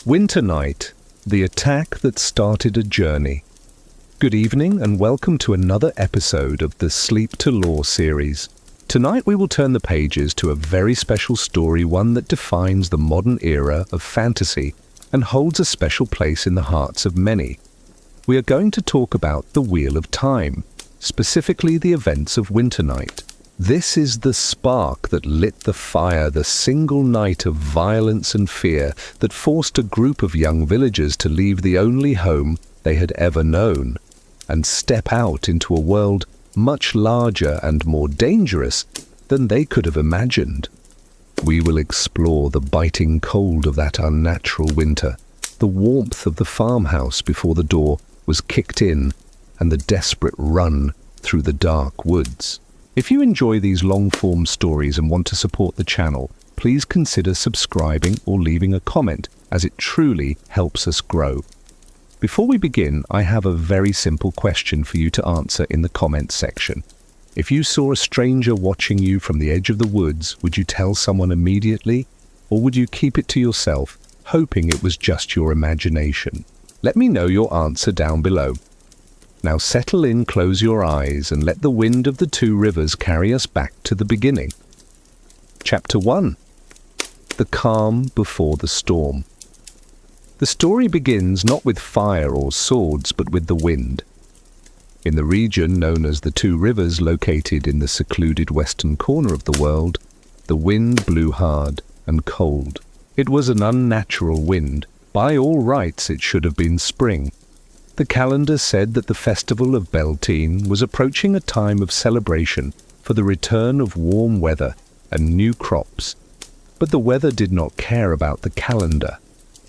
Winternight, the attack that started a journey. Good evening and welcome to another episode of the Sleep to Lore series. Tonight we will turn the pages to a very special story, one that defines the modern era of fantasy and holds a special place in the hearts of many. We are going to talk about the Wheel of Time, specifically the events of Winternight. This is the spark that lit the fire, the single night of violence and fear that forced a group of young villagers to leave the only home they had ever known and step out into a world much larger and more dangerous than they could have imagined. We will explore the biting cold of that unnatural winter, the warmth of the farmhouse before the door was kicked in, and the desperate run through the dark woods. If you enjoy these long-form stories and want to support the channel, please consider subscribing or leaving a comment, as it truly helps us grow. Before we begin, I have a very simple question for you to answer in the comments section. If you saw a stranger watching you from the edge of the woods, would you tell someone immediately, or would you keep it to yourself, hoping it was just your imagination? Let me know your answer down below. Now settle in, close your eyes, and let the wind of the two rivers carry us back to the beginning. Chapter 1. The Calm Before the Storm. The story begins not with fire or swords, but with the wind. In the region known as the Two Rivers, located in the secluded western corner of the world, the wind blew hard and cold. It was an unnatural wind. By all rights, it should have been spring. The calendar said that the festival of Beltane was approaching a time of celebration for the return of warm weather and new crops. But the weather did not care about the calendar.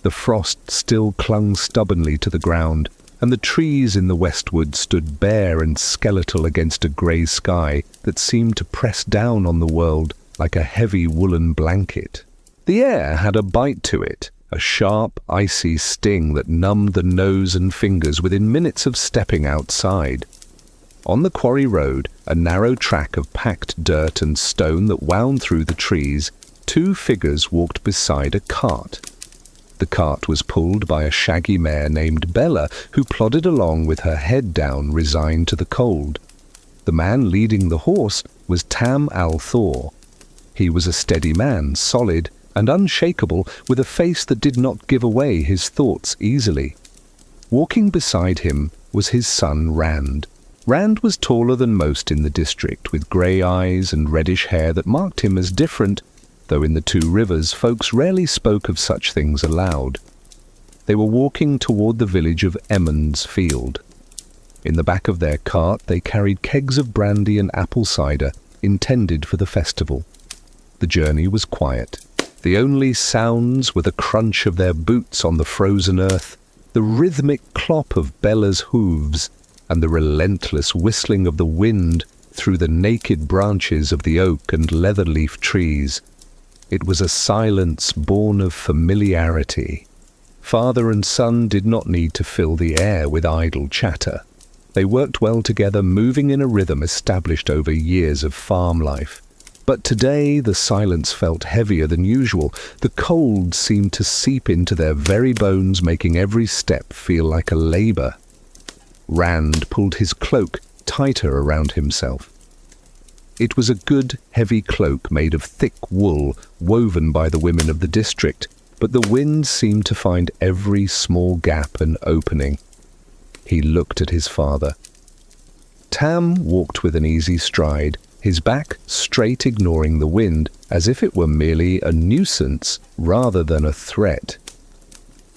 The frost still clung stubbornly to the ground, and the trees in the westward stood bare and skeletal against a grey sky that seemed to press down on the world like a heavy woolen blanket. The air had a bite to it, a sharp, icy sting that numbed the nose and fingers within minutes of stepping outside. On the Quarry Road, a narrow track of packed dirt and stone that wound through the trees, two figures walked beside a cart. The cart was pulled by a shaggy mare named Bella, who plodded along with her head down, resigned to the cold. The man leading the horse was Tam Al-Thor. He was a steady man, solid and unshakable, with a face that did not give away his thoughts easily. Walking beside him was his son Rand. Rand was taller than most in the district, with grey eyes and reddish hair that marked him as different, though in the Two Rivers folks rarely spoke of such things aloud. They were walking toward the village of Emond's field. In the back of their cart they carried kegs of brandy and apple cider intended for the festival. The journey was quiet. The only sounds were the crunch of their boots on the frozen earth, the rhythmic clop of Bella's hooves, and the relentless whistling of the wind through the naked branches of the oak and leather-leaf trees. It was a silence born of familiarity. Father and son did not need to fill the air with idle chatter. They worked well together, moving in a rhythm established over years of farm life. But today the silence felt heavier than usual. The cold seemed to seep into their very bones, making every step feel like a labor. Rand pulled his cloak tighter around himself. It was a good, heavy cloak made of thick wool woven by the women of the district, but the wind seemed to find every small gap and opening. He looked at his father. Tam walked with an easy stride, his back straight, ignoring the wind, as if it were merely a nuisance rather than a threat.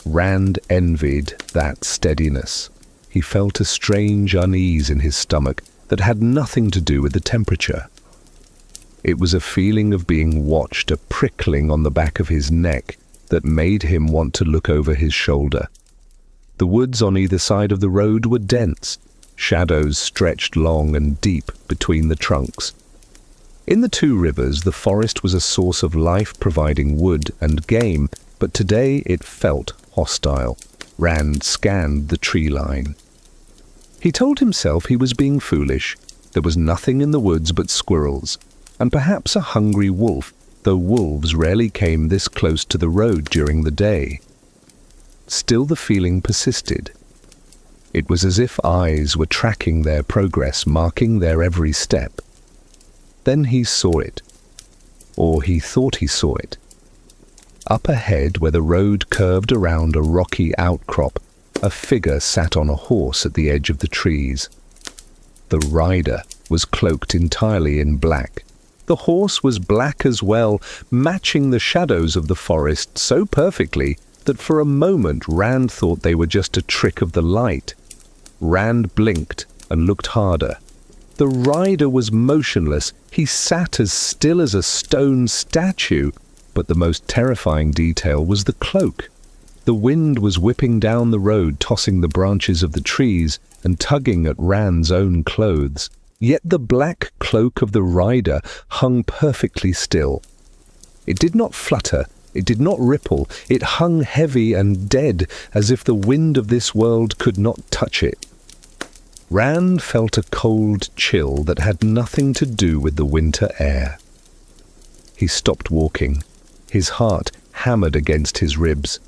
Rand envied that steadiness. He felt a strange unease in his stomach that had nothing to do with the temperature. It was a feeling of being watched, a prickling on the back of his neck that made him want to look over his shoulder. The woods on either side of the road were dense. Shadows stretched long and deep between the trunks. In the Two Rivers, the forest was a source of life, providing wood and game, but today it felt hostile. Rand scanned the tree line. He told himself he was being foolish. There was nothing in the woods but squirrels, and perhaps a hungry wolf, though wolves rarely came this close to the road during the day. Still the feeling persisted. It was as if eyes were tracking their progress, marking their every step. Then he saw it. Or he thought he saw it. Up ahead, where the road curved around a rocky outcrop, a figure sat on a horse at the edge of the trees. The rider was cloaked entirely in black. The horse was black as well, matching the shadows of the forest so perfectly that for a moment Rand thought they were just a trick of the light. Rand blinked and looked harder. The rider was motionless. He sat as still as a stone statue, but the most terrifying detail was the cloak. The wind was whipping down the road, tossing the branches of the trees and tugging at Rand's own clothes. Yet the black cloak of the rider hung perfectly still. It did not flutter, it did not ripple, it hung heavy and dead, as if the wind of this world could not touch it. Rand felt a cold chill that had nothing to do with the winter air. He stopped walking. His heart hammered against his ribs.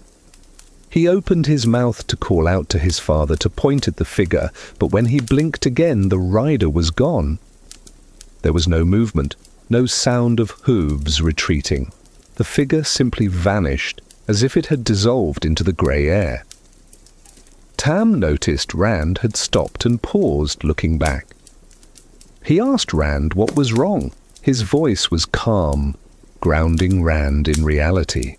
He opened his mouth to call out to his father, to point at the figure, but when he blinked again, the rider was gone. There was no movement, no sound of hooves retreating. The figure simply vanished, as if it had dissolved into the grey air. Tam noticed Rand had stopped and paused, looking back. He asked Rand what was wrong. His voice was calm, grounding Rand in reality.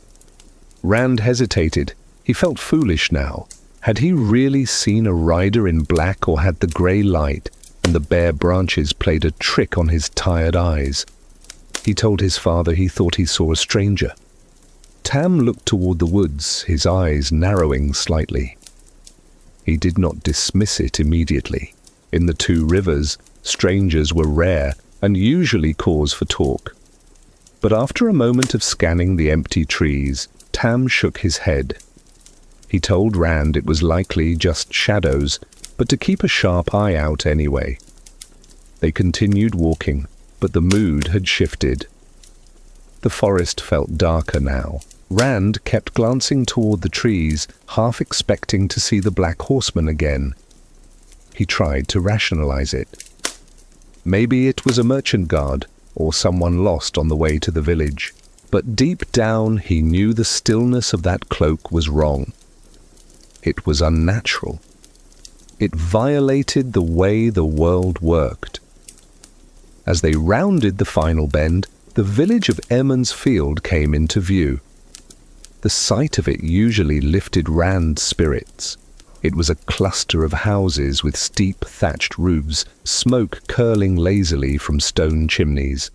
Rand hesitated. He felt foolish now. Had he really seen a rider in black, or had the grey light and the bare branches played a trick on his tired eyes? He told his father he thought he saw a stranger. Tam looked toward the woods, his eyes narrowing slightly. He did not dismiss it immediately. In the Two Rivers, strangers were rare and usually cause for talk. But after a moment of scanning the empty trees, Tam shook his head. He told Rand it was likely just shadows, but to keep a sharp eye out anyway. They continued walking, but the mood had shifted. The forest felt darker now. Rand kept glancing toward the trees, half expecting to see the Black Horseman again. He tried to rationalize it. Maybe it was a merchant guard, or someone lost on the way to the village. But deep down he knew the stillness of that cloak was wrong. It was unnatural. It violated the way the world worked. As they rounded the final bend, the village of Emond's Field came into view. The sight of it usually lifted Rand's spirits. It was a cluster of houses with steep thatched roofs, smoke curling lazily from stone chimneys.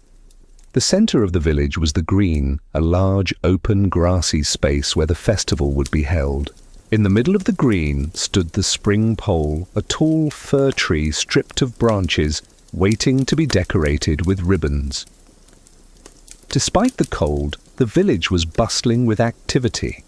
The center of the village was the green, a large, open, grassy space where the festival would be held. In the middle of the green stood the spring pole, a tall fir tree stripped of branches, waiting to be decorated with ribbons. Despite the cold, the village was bustling with activity.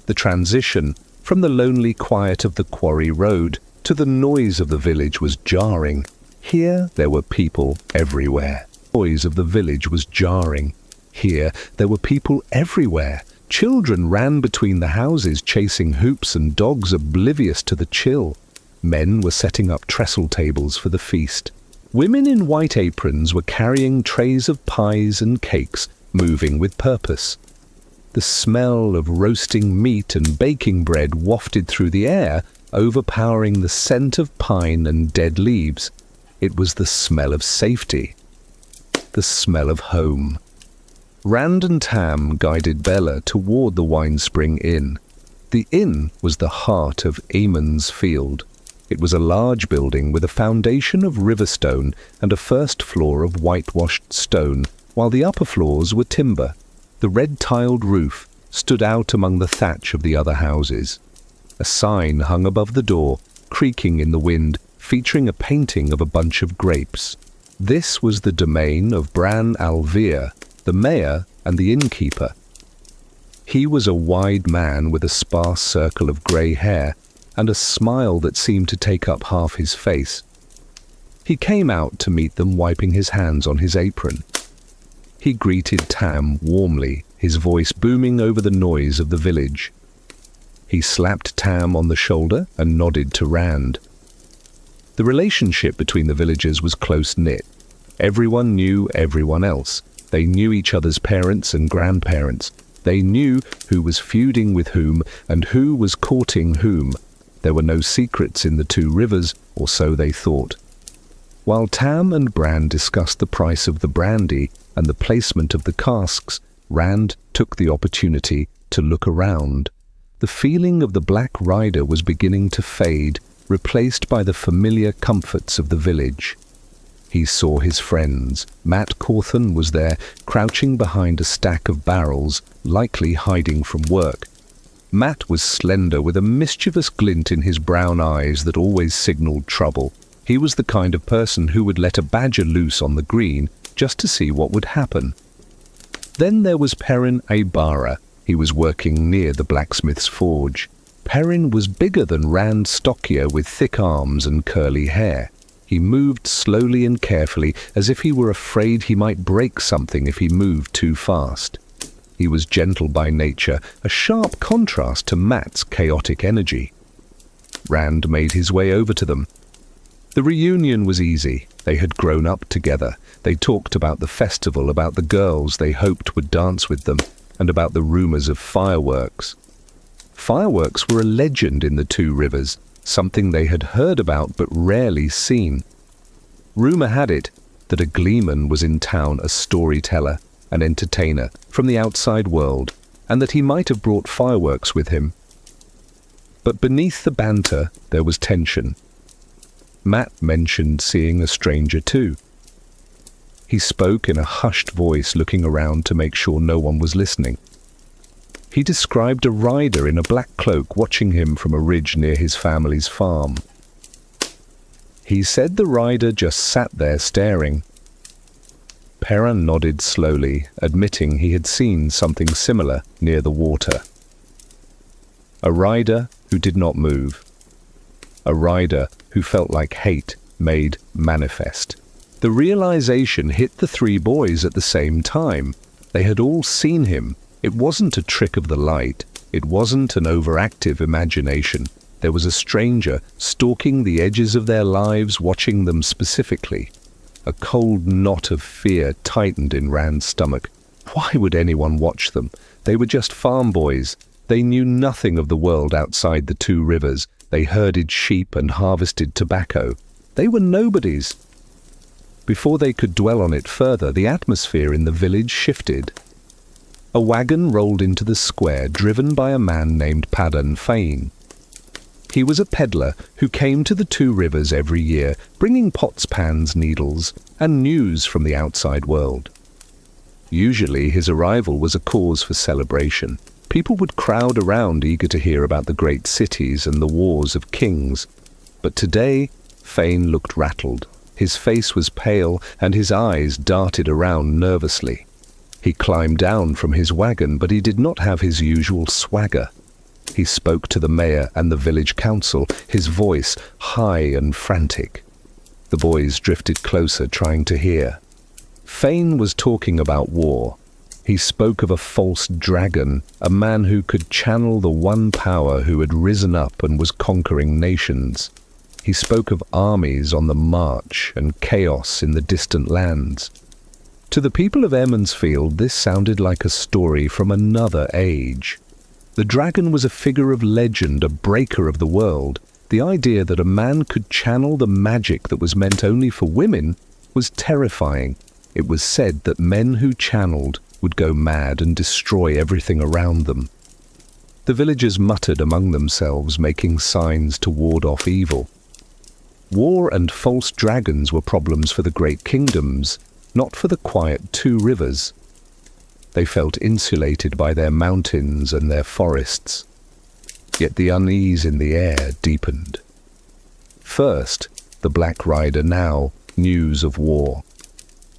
The transition from the lonely quiet of the Quarry Road to the noise of the village was jarring. Here there were people everywhere. The noise of the village was jarring. Here there were people everywhere. Children ran between the houses chasing hoops and dogs oblivious to the chill. Men were setting up trestle tables for the feast. Women in white aprons were carrying trays of pies and cakes, moving with purpose. The smell of roasting meat and baking bread wafted through the air, overpowering the scent of pine and dead leaves. It was the smell of safety, the smell of home. Rand and Tam guided Bella toward the Winespring Inn. The inn was the heart of Emond's Field. It was a large building with a foundation of riverstone and a first floor of whitewashed stone, while the upper floors were timber. The red-tiled roof stood out among the thatch of the other houses. A sign hung above the door, creaking in the wind, featuring a painting of a bunch of grapes. This was the domain of Bran Alvear, the mayor and the innkeeper. He was a wide man with a sparse circle of grey hair and a smile that seemed to take up half his face. He came out to meet them, wiping his hands on his apron. He greeted Tam warmly, his voice booming over the noise of the village. He slapped Tam on the shoulder and nodded to Rand. The relationship between the villagers was close-knit. Everyone knew everyone else. They knew each other's parents and grandparents. They knew who was feuding with whom and who was courting whom. There were no secrets in the two rivers, or so they thought. While Tam and Bran discussed the price of the brandy and the placement of the casks, Rand took the opportunity to look around. The feeling of the Black Rider was beginning to fade, replaced by the familiar comforts of the village. He saw his friends. Matt Cawthon was there, crouching behind a stack of barrels, likely hiding from work. Matt was slender, with a mischievous glint in his brown eyes that always signaled trouble. He was the kind of person who would let a badger loose on the green just to see what would happen. Then there was Perrin Aybara. He was working near the blacksmith's forge. Perrin was bigger than Rand Stockier, with thick arms and curly hair. He moved slowly and carefully, as if he were afraid he might break something if he moved too fast. He was gentle by nature, a sharp contrast to Matt's chaotic energy. Rand made his way over to them. The reunion was easy. They had grown up together. They talked about the festival, about the girls they hoped would dance with them, and about the rumors of fireworks. Fireworks were a legend in the Two Rivers, something they had heard about but rarely seen. Rumor had it that a gleeman was in town, a storyteller, an entertainer from the outside world, and that he might have brought fireworks with him. But beneath the banter there was tension. Matt mentioned seeing a stranger too. He spoke in a hushed voice, looking around to make sure no one was listening. He described a rider in a black cloak watching him from a ridge near his family's farm. He said the rider just sat there staring. Perrin nodded slowly, admitting he had seen something similar near the water. A rider who did not move. A rider who felt like hate made manifest. The realization hit the three boys at the same time. They had all seen him. It wasn't a trick of the light. It wasn't an overactive imagination. There was a stranger stalking the edges of their lives, watching them specifically. A cold knot of fear tightened in Rand's stomach. Why would anyone watch them? They were just farm boys. They knew nothing of the world outside the Two Rivers. They herded sheep and harvested tobacco. They were nobodies. Before they could dwell on it further, the atmosphere in the village shifted. A wagon rolled into the square, driven by a man named Padan Fain. He was a peddler who came to the Two Rivers every year, bringing pots, pans, needles, and news from the outside world. Usually his arrival was a cause for celebration. People would crowd around, eager to hear about the great cities and the wars of kings. But today, Fain looked rattled. His face was pale, and his eyes darted around nervously. He climbed down from his wagon, but he did not have his usual swagger. He spoke to the mayor and the village council, his voice high and frantic. The boys drifted closer, trying to hear. Fain was talking about war. He spoke of a false dragon, a man who could channel the one power who had risen up and was conquering nations. He spoke of armies on the march and chaos in the distant lands. To the people of Emond's Field, this sounded like a story from another age. The dragon was a figure of legend, a breaker of the world. The idea that a man could channel the magic that was meant only for women was terrifying. It was said that men who channeled would go mad and destroy everything around them. The villagers muttered among themselves, making signs to ward off evil. War and false dragons were problems for the great kingdoms, not for the quiet Two Rivers. They felt insulated by their mountains and their forests. Yet the unease in the air deepened. First, the Black Rider, now news of war.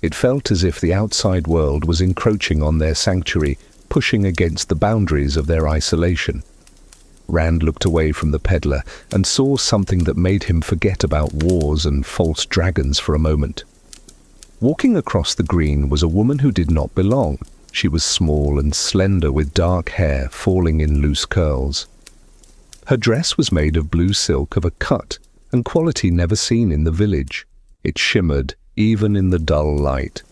It felt as if the outside world was encroaching on their sanctuary, pushing against the boundaries of their isolation. Rand looked away from the peddler and saw something that made him forget about wars and false dragons for a moment. Walking across the green was a woman who did not belong. She was small and slender, with dark hair falling in loose curls. Her dress was made of blue silk of a cut and quality never seen in the village. It shimmered even in the dull light.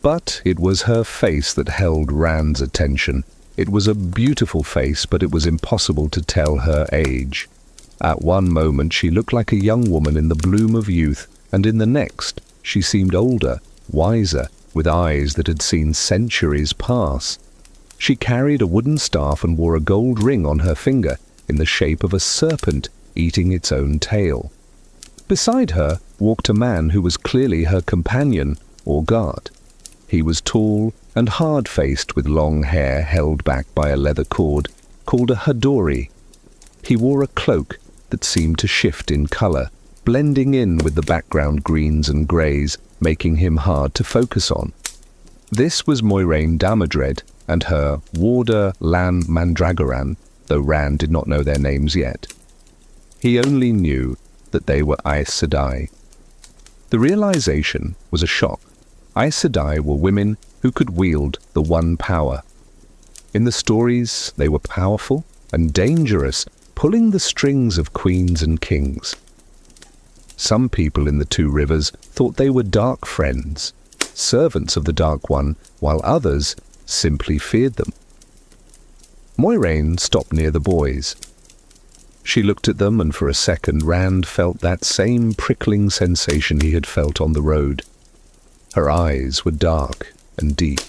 But it was her face that held Rand's attention. It was a beautiful face, but it was impossible to tell her age. At one moment she looked like a young woman in the bloom of youth, and in the next she seemed older, wiser, with eyes that had seen centuries pass. She carried a wooden staff and wore a gold ring on her finger in the shape of a serpent eating its own tail. Beside her walked a man who was clearly her companion or guard. He was tall and hard-faced with long hair held back by a leather cord called a hadori. He wore a cloak that seemed to shift in colour, blending in with the background greens and greys, making him hard to focus on. This was Moiraine Damodred and her warder Lan Mandragoran, though Rand did not know their names yet. He only knew that they were Aes Sedai. The realization was a shock. Aes Sedai were women who could wield the one power. In the stories, they were powerful and dangerous, pulling the strings of queens and kings. Some people in the Two Rivers thought they were dark friends, servants of the Dark One, while others simply feared them. Moiraine stopped near the boys. She looked at them, and for a second Rand felt that same prickling sensation he had felt on the road. Her eyes were dark and deep.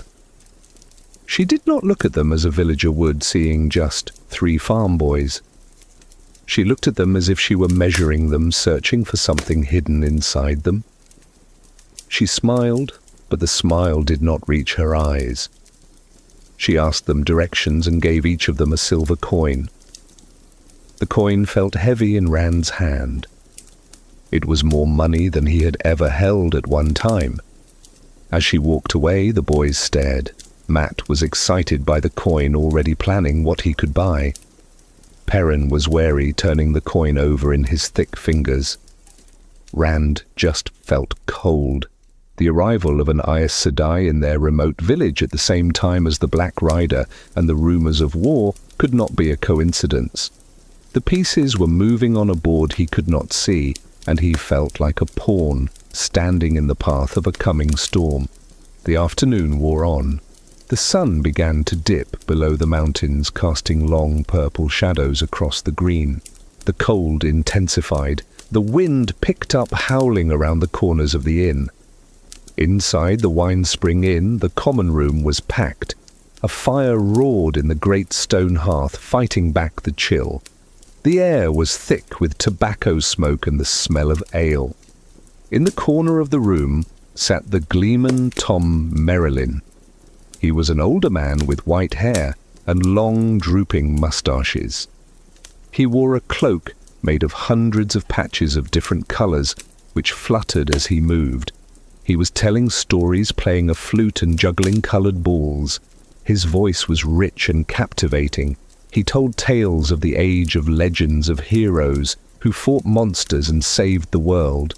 She did not look at them as a villager would, seeing just 3 farm boys. She looked at them as if she were measuring them, searching for something hidden inside them. She smiled, but the smile did not reach her eyes. She asked them directions and gave each of them a silver coin. The coin felt heavy in Rand's hand. It was more money than he had ever held at one time. As she walked away, the boys stared. Matt was excited by the coin, already planning what he could buy. Perrin was wary, turning the coin over in his thick fingers. Rand just felt cold. The arrival of an Aes Sedai in their remote village at the same time as the Black Rider and the rumours of war could not be a coincidence. The pieces were moving on a board he could not see, and he felt like a pawn standing in the path of a coming storm. The afternoon wore on. The sun began to dip below the mountains, casting long purple shadows across the green. The cold intensified. The wind picked up, howling around the corners of the inn. Inside the Wine Spring Inn, the common room was packed. A fire roared in the great stone hearth, fighting back the chill. The air was thick with tobacco smoke and the smell of ale. In the corner of the room sat the gleeman Tom Merrilin. He was an older man with white hair and long drooping moustaches. He wore a cloak made of hundreds of patches of different colours, which fluttered as he moved. He was telling stories, playing a flute and juggling coloured balls. His voice was rich and captivating. He told tales of the age of legends of heroes who fought monsters and saved the world.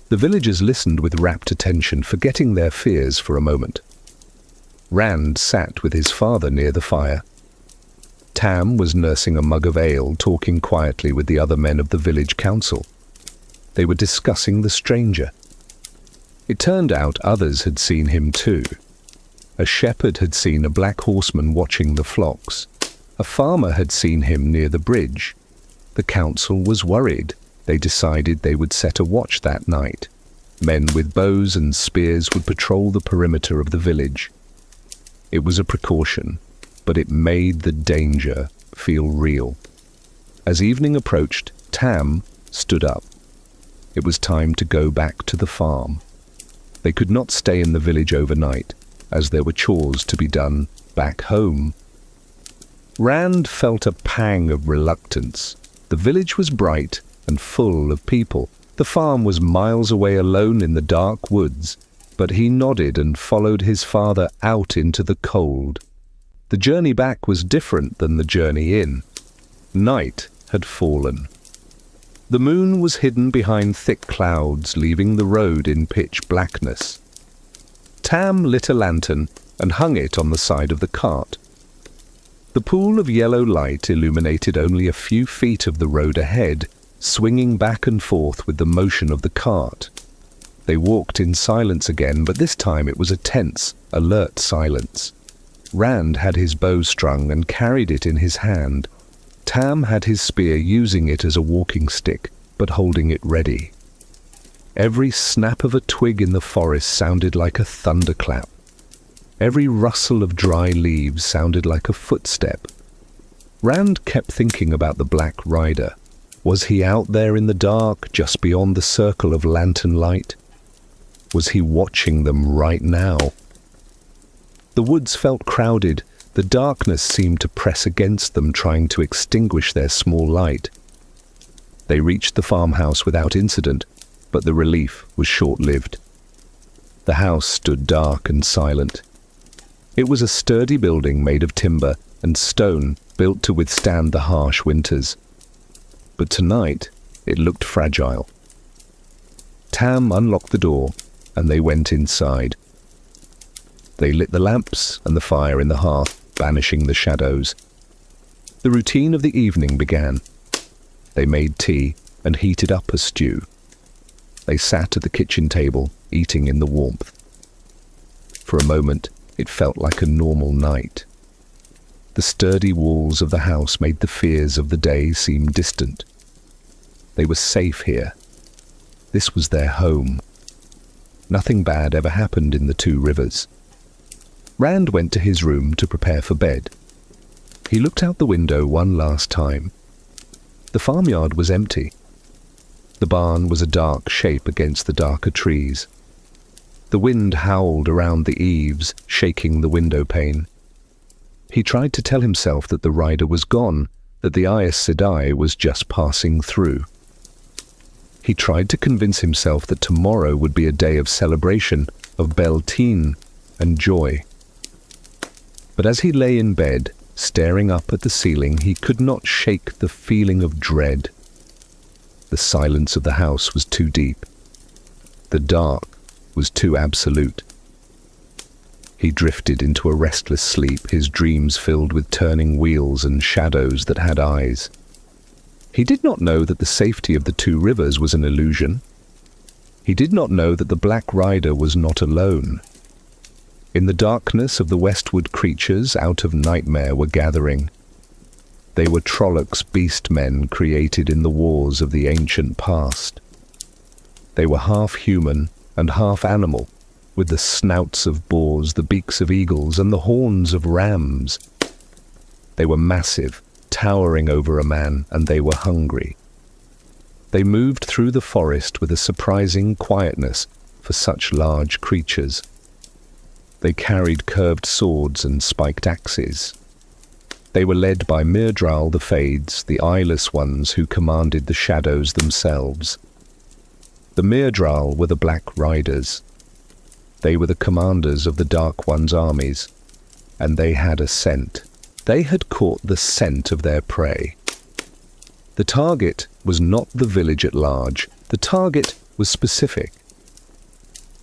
The villagers listened with rapt attention, forgetting their fears for a moment. Rand sat with his father near the fire. Tam was nursing a mug of ale, talking quietly with the other men of the village council. They were discussing the stranger. It turned out others had seen him too. A shepherd had seen a black horseman watching the flocks. A farmer had seen him near the bridge. The council was worried. They decided they would set a watch that night. Men with bows and spears would patrol the perimeter of the village. It was a precaution, but it made the danger feel real. As evening approached, Tam stood up. It was time to go back to the farm. They could not stay in the village overnight, as there were chores to be done back home. Rand felt a pang of reluctance. The village was bright and full of people. The farm was miles away, alone in the dark woods, but he nodded and followed his father out into the cold. The journey back was different than the journey in. Night had fallen. The moon was hidden behind thick clouds, leaving the road in pitch blackness. Tam lit a lantern and hung it on the side of the cart. The pool of yellow light illuminated only a few feet of the road ahead, swinging back and forth with the motion of the cart. They walked in silence again, but this time it was a tense, alert silence. Rand had his bow strung and carried it in his hand. Tam had his spear, using it as a walking stick, but holding it ready. Every snap of a twig in the forest sounded like a thunderclap. Every rustle of dry leaves sounded like a footstep. Rand kept thinking about the Black Rider. Was he out there in the dark, just beyond the circle of lantern light? Was he watching them right now? The woods felt crowded. The darkness seemed to press against them, trying to extinguish their small light. They reached the farmhouse without incident, but the relief was short-lived. The house stood dark and silent. It was a sturdy building made of timber and stone, built to withstand the harsh winters. But tonight, it looked fragile. Tam unlocked the door, and they went inside. They lit the lamps and the fire in the hearth, banishing the shadows. The routine of the evening began. They made tea and heated up a stew. They sat at the kitchen table, eating in the warmth. For a moment, it felt like a normal night. The sturdy walls of the house made the fears of the day seem distant. They were safe here. This was their home. Nothing bad ever happened in the Two Rivers. Rand went to his room to prepare for bed. He looked out the window one last time. The farmyard was empty. The barn was a dark shape against the darker trees. The wind howled around the eaves, shaking the window pane. He tried to tell himself that the rider was gone, that the Aes Sedai was just passing through. He tried to convince himself that tomorrow would be a day of celebration, of Beltane and joy. But as he lay in bed, staring up at the ceiling, he could not shake the feeling of dread. The silence of the house was too deep. The dark was too absolute. He drifted into a restless sleep, his dreams filled with turning wheels and shadows that had eyes. He did not know that the safety of the Two Rivers was an illusion. He did not know that the Black Rider was not alone. In the darkness of the westward, creatures out of nightmare were gathering. They were Trollocs beast men created in the wars of the ancient past. They were half human and half animal, with the snouts of boars, the beaks of eagles, and the horns of rams. They were massive, towering over a man, and they were hungry. They moved through the forest with a surprising quietness for such large creatures. They carried curved swords and spiked axes. They were led by Myrddraal the Fades, the eyeless ones who commanded the shadows themselves. The Myrddraal were the Black Riders. They were the commanders of the Dark One's armies, and they had a scent. They had caught the scent of their prey. The target was not the village at large. The target was specific.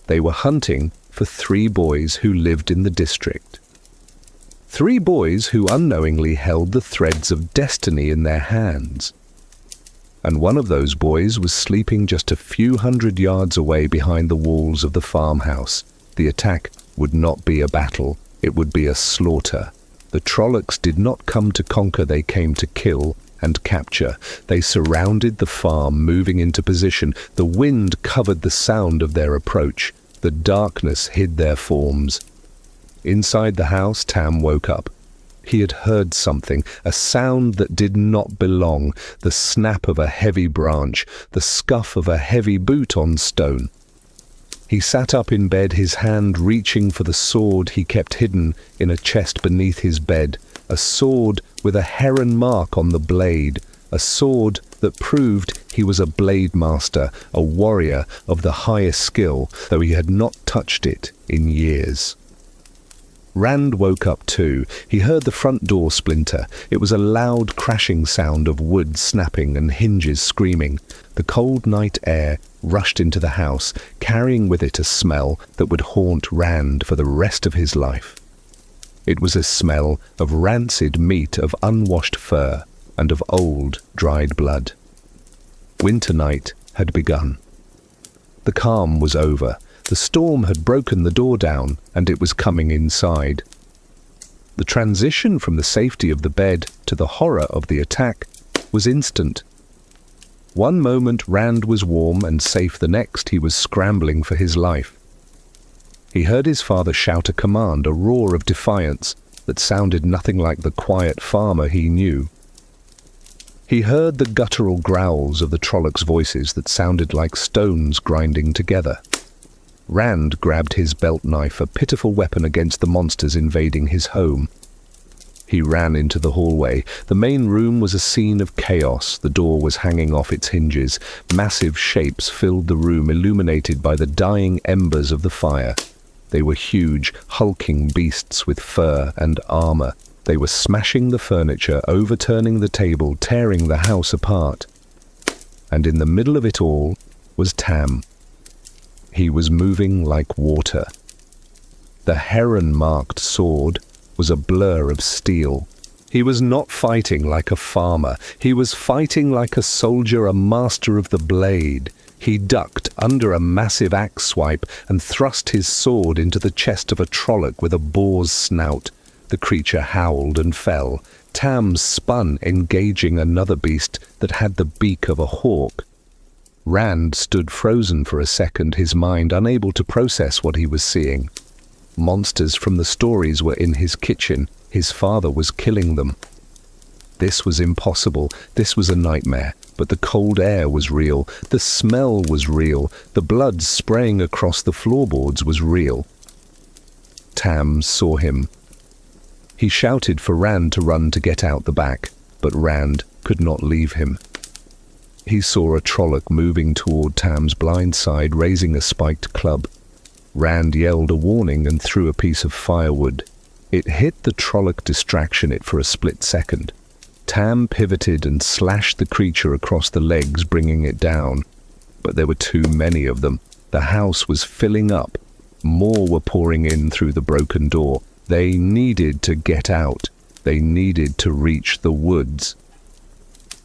They were hunting for 3 boys who lived in the district. 3 boys who unknowingly held the threads of destiny in their hands. And one of those boys was sleeping just a few hundred yards away behind the walls of the farmhouse. The attack would not be a battle, it would be a slaughter. The Trollocs did not come to conquer, they came to kill and capture. They surrounded the farm, moving into position. The wind covered the sound of their approach. The darkness hid their forms. Inside the house, Tam woke up. He had heard something, a sound that did not belong, the snap of a heavy branch, the scuff of a heavy boot on stone. He sat up in bed, his hand reaching for the sword he kept hidden in a chest beneath his bed, a sword with a heron mark on the blade, a sword that proved he was a blade master, a warrior of the highest skill, though he had not touched it in years. Rand woke up too. He heard the front door splinter. It was a loud crashing sound of wood snapping and hinges screaming. The cold night air rushed into the house, carrying with it a smell that would haunt Rand for the rest of his life. It was a smell of rancid meat, of unwashed fur, and of old, dried blood. Winternight had begun. The calm was over. The storm had broken the door down, and it was coming inside. The transition from the safety of the bed to the horror of the attack was instant. One moment Rand was warm and safe, the next he was scrambling for his life. He heard his father shout a command, a roar of defiance that sounded nothing like the quiet farmer he knew. He heard the guttural growls of the Trollocs' voices that sounded like stones grinding together. Rand grabbed his belt knife, a pitiful weapon against the monsters invading his home. He ran into the hallway. The main room was a scene of chaos. The door was hanging off its hinges. Massive shapes filled the room, illuminated by the dying embers of the fire. They were huge, hulking beasts with fur and armor. They were smashing the furniture, overturning the table, tearing the house apart. And in the middle of it all was Tam. He was moving like water. The heron-marked sword was a blur of steel. He was not fighting like a farmer. He was fighting like a soldier, a master of the blade. He ducked under a massive axe swipe and thrust his sword into the chest of a Trolloc with a boar's snout. The creature howled and fell. Tam spun, engaging another beast that had the beak of a hawk. Rand stood frozen for a second, his mind unable to process what he was seeing. Monsters from the stories were in his kitchen. His father was killing them. This was impossible. This was a nightmare. But the cold air was real. The smell was real. The blood spraying across the floorboards was real. Tam saw him. He shouted for Rand to run to get out the back, but Rand could not leave him. He saw a Trolloc moving toward Tam's blind side, raising a spiked club. Rand yelled a warning and threw a piece of firewood. It hit the Trolloc, distraction it for a split second. Tam pivoted and slashed the creature across the legs, bringing it down. But there were too many of them. The house was filling up. More were pouring in through the broken door. They needed to get out. They needed to reach the woods.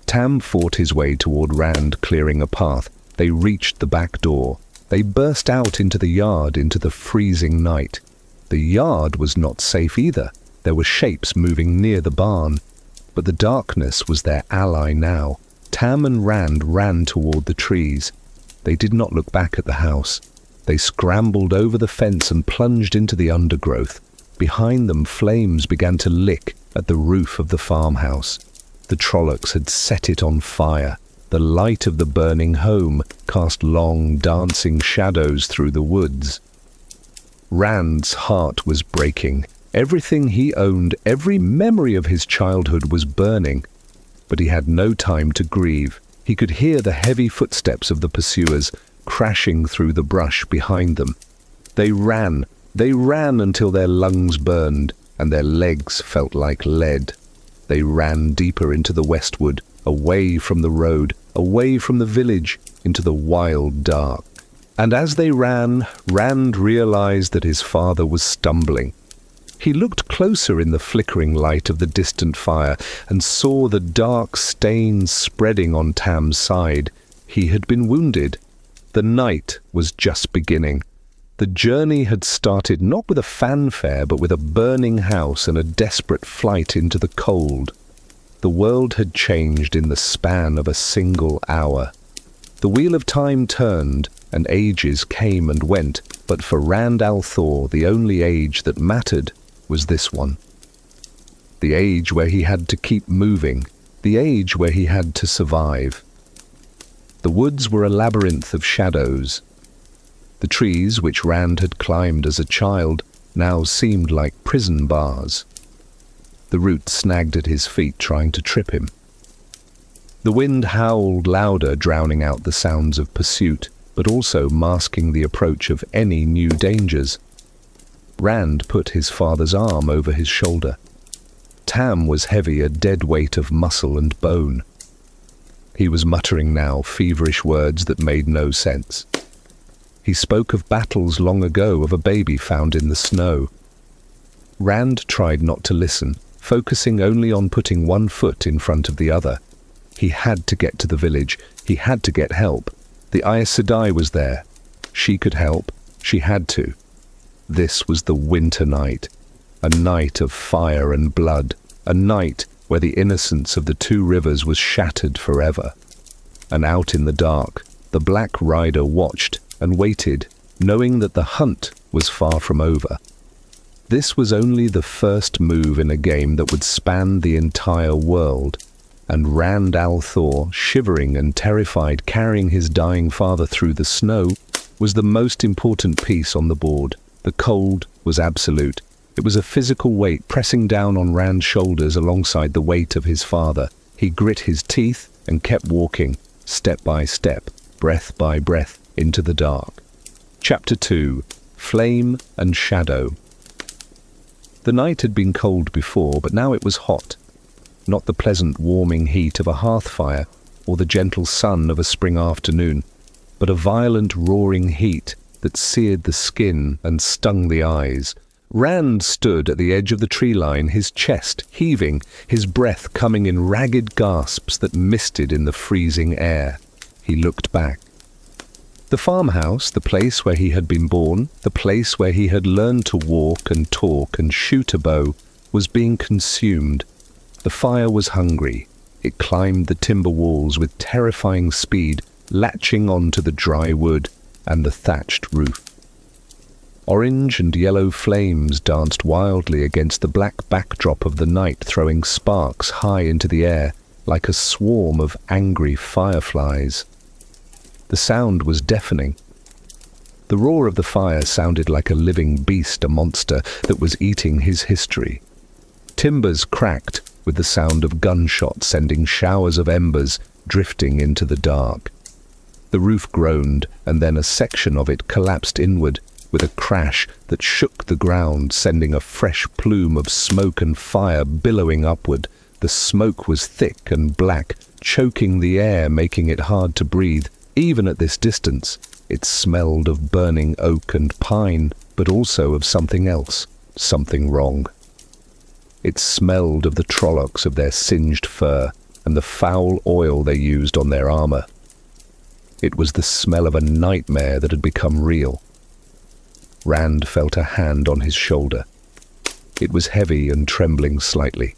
Tam fought his way toward Rand, clearing a path. They reached the back door. They burst out into the yard, into the freezing night. The yard was not safe either. There were shapes moving near the barn. But the darkness was their ally now. Tam and Rand ran toward the trees. They did not look back at the house. They scrambled over the fence and plunged into the undergrowth. Behind them, flames began to lick at the roof of the farmhouse. The Trollocs had set it on fire. The light of the burning home cast long, dancing shadows through the woods. Rand's heart was breaking. Everything he owned, every memory of his childhood was burning. But he had no time to grieve. He could hear the heavy footsteps of the pursuers crashing through the brush behind them. They ran until their lungs burned and their legs felt like lead. They ran deeper into the westwood, away from the road, away from the village, into the wild dark. And as they ran, Rand realized that his father was stumbling. He looked closer in the flickering light of the distant fire and saw the dark stains spreading on Tam's side. He had been wounded. The night was just beginning. The journey had started not with a fanfare, but with a burning house and a desperate flight into the cold. The world had changed in the span of a single hour. The wheel of time turned, and ages came and went, but for Rand al'Thor, the only age that mattered was this one. The age where he had to keep moving, the age where he had to survive. The woods were a labyrinth of shadows. The trees, which Rand had climbed as a child, now seemed like prison bars. The roots snagged at his feet, trying to trip him. The wind howled louder, drowning out the sounds of pursuit, but also masking the approach of any new dangers. Rand put his father's arm over his shoulder. Tam was heavy, a dead weight of muscle and bone. He was muttering now, feverish words that made no sense. He spoke of battles long ago, of a baby found in the snow. Rand tried not to listen, focusing only on putting one foot in front of the other. He had to get to the village. He had to get help. The Aes Sedai was there. She could help. She had to. This was the Winternight, a night of fire and blood, a night where the innocence of the two rivers was shattered forever. And out in the dark, the Black Rider watched and waited, knowing that the hunt was far from over. This was only the first move in a game that would span the entire world, and Rand al'Thor, shivering and terrified, carrying his dying father through the snow, was the most important piece on the board. The cold was absolute. It was a physical weight pressing down on Rand's shoulders alongside the weight of his father. He grit his teeth and kept walking, step by step, breath by breath, into the dark. Chapter 2. Flame and Shadow. The night had been cold before, but now it was hot. Not the pleasant warming heat of a hearth fire or the gentle sun of a spring afternoon, but a violent roaring heat that seared the skin and stung the eyes. Rand stood at the edge of the tree line, his chest heaving, his breath coming in ragged gasps that misted in the freezing air. He looked back. The farmhouse, the place where he had been born, the place where he had learned to walk and talk and shoot a bow, was being consumed. The fire was hungry. It climbed the timber walls with terrifying speed, latching onto the dry wood and the thatched roof. Orange and yellow flames danced wildly against the black backdrop of the night, throwing sparks high into the air like a swarm of angry fireflies. The sound was deafening. The roar of the fire sounded like a living beast, a monster that was eating his history. Timbers cracked with the sound of gunshots, sending showers of embers drifting into the dark. The roof groaned, and then a section of it collapsed inward with a crash that shook the ground, sending a fresh plume of smoke and fire billowing upward. The smoke was thick and black, choking the air, making it hard to breathe. Even at this distance, it smelled of burning oak and pine, but also of something else, something wrong. It smelled of the Trollocs of their singed fur and the foul oil they used on their armor. It was the smell of a nightmare that had become real. Rand felt a hand on his shoulder. It was heavy and trembling slightly.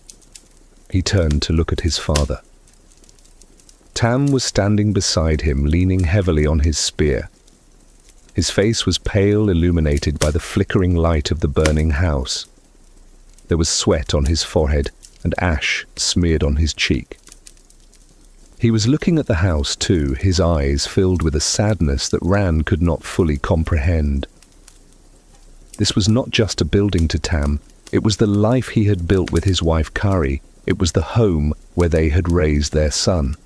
He turned to look at his father. Tam was standing beside him, leaning heavily on his spear. His face was pale, illuminated by the flickering light of the burning house. There was sweat on his forehead and ash smeared on his cheek. He was looking at the house too, his eyes filled with a sadness that Rand could not fully comprehend. This was not just a building to Tam, it was the life he had built with his wife Kari. It was the home where they had raised their son.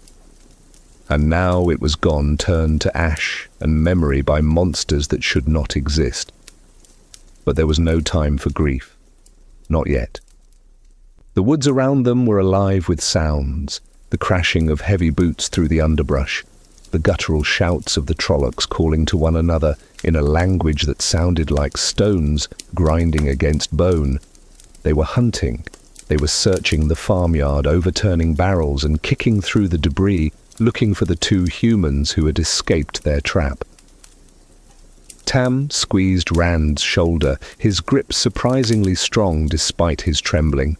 And now it was gone, turned to ash and memory by monsters that should not exist. But there was no time for grief. Not yet. The woods around them were alive with sounds, the crashing of heavy boots through the underbrush, the guttural shouts of the Trollocs calling to one another in a language that sounded like stones grinding against bone. They were hunting. They were searching the farmyard, overturning barrels and kicking through the debris, looking for the two humans who had escaped their trap. Tam squeezed Rand's shoulder, his grip surprisingly strong despite his trembling.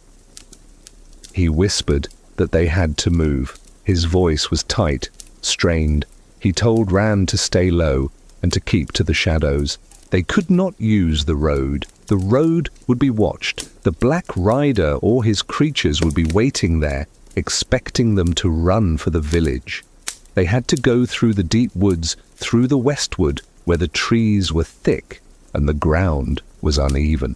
He whispered that they had to move. His voice was tight, strained. He told Rand to stay low and to keep to the shadows. They could not use the road. The road would be watched. The Black Rider or his creatures would be waiting there, expecting them to run for the village. They had to go through the deep woods, through the westwood, where the trees were thick and the ground was uneven.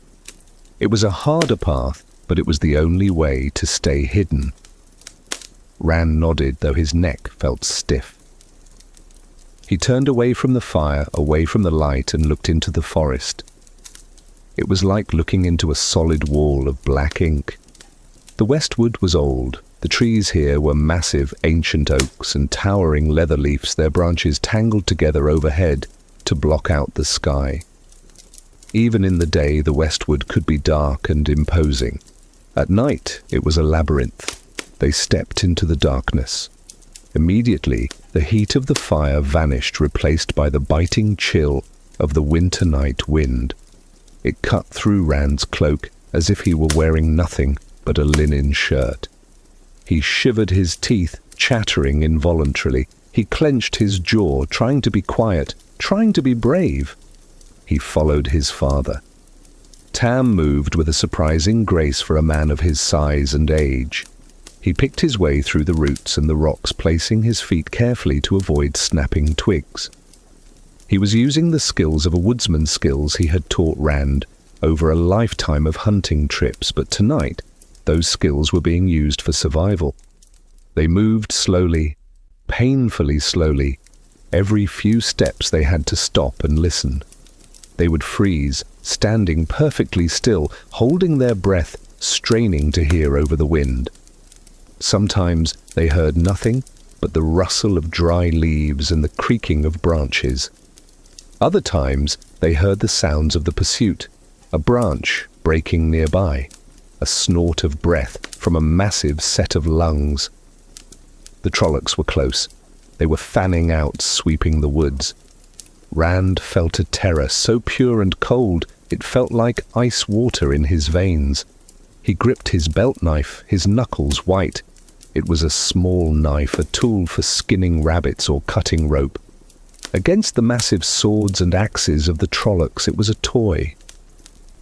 It was a harder path, but it was the only way to stay hidden. Rand nodded, though his neck felt stiff. He turned away from the fire, away from the light, and looked into the forest. It was like looking into a solid wall of black ink. The westwood was old. The trees here were massive, ancient oaks and towering leather leaves, their branches tangled together overhead to block out the sky. Even in the day, the Westwood could be dark and imposing. At night, it was a labyrinth. They stepped into the darkness. Immediately, the heat of the fire vanished, replaced by the biting chill of the winter night wind. It cut through Rand's cloak as if he were wearing nothing but a linen shirt. He shivered his teeth, chattering involuntarily. He clenched his jaw, trying to be quiet, trying to be brave. He followed his father. Tam moved with a surprising grace for a man of his size and age. He picked his way through the roots and the rocks, placing his feet carefully to avoid snapping twigs. He was using the skills of a woodsman's skills he had taught Rand over a lifetime of hunting trips, but tonight those skills were being used for survival. They moved slowly, painfully slowly. Every few steps they had to stop and listen. They would freeze, standing perfectly still, holding their breath, straining to hear over the wind. Sometimes they heard nothing but the rustle of dry leaves and the creaking of branches. Other times they heard the sounds of the pursuit, a branch breaking nearby, a snort of breath from a massive set of lungs. The Trollocs were close. They were fanning out, sweeping the woods. Rand felt a terror so pure and cold it felt like ice water in his veins. He gripped his belt knife, his knuckles white. It was a small knife, a tool for skinning rabbits or cutting rope. Against the massive swords and axes of the Trollocs, it was a toy.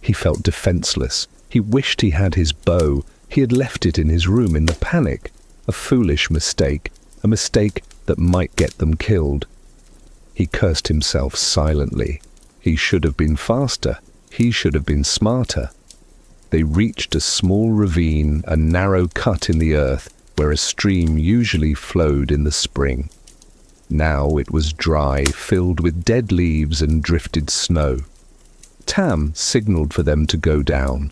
He felt defenseless. He wished he had his bow. He had left it in his room in the panic. A foolish mistake, a mistake that might get them killed. He cursed himself silently. He should have been faster. He should have been smarter. They reached a small ravine, a narrow cut in the earth where a stream usually flowed in the spring. Now it was dry, filled with dead leaves and drifted snow. Tam signaled for them to go down.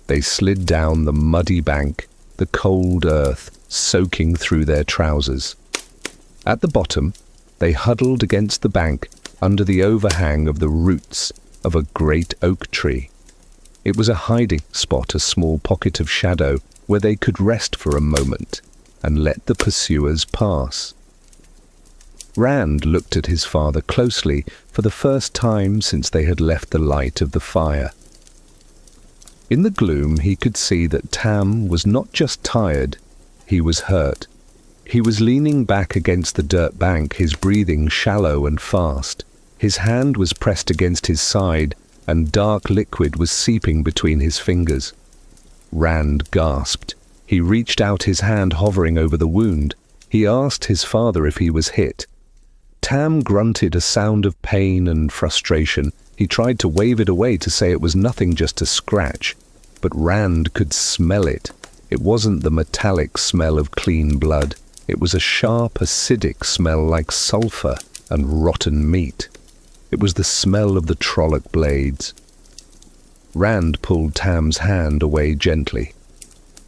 They slid down the muddy bank, the cold earth soaking through their trousers. At the bottom, they huddled against the bank under the overhang of the roots of a great oak tree. It was a hiding spot, a small pocket of shadow where they could rest for a moment and let the pursuers pass. Rand looked at his father closely for the first time since they had left the light of the fire. In the gloom, he could see that Tam was not just tired, he was hurt. He was leaning back against the dirt bank, his breathing shallow and fast. His hand was pressed against his side, and dark liquid was seeping between his fingers. Rand gasped. He reached out his hand, hovering over the wound. He asked his father if he was hit. Tam grunted a sound of pain and frustration. He tried to wave it away, to say it was nothing, just a scratch. But Rand could smell it. It wasn't the metallic smell of clean blood. It was a sharp, acidic smell like sulfur and rotten meat. It was the smell of the Trolloc blades. Rand pulled Tam's hand away gently.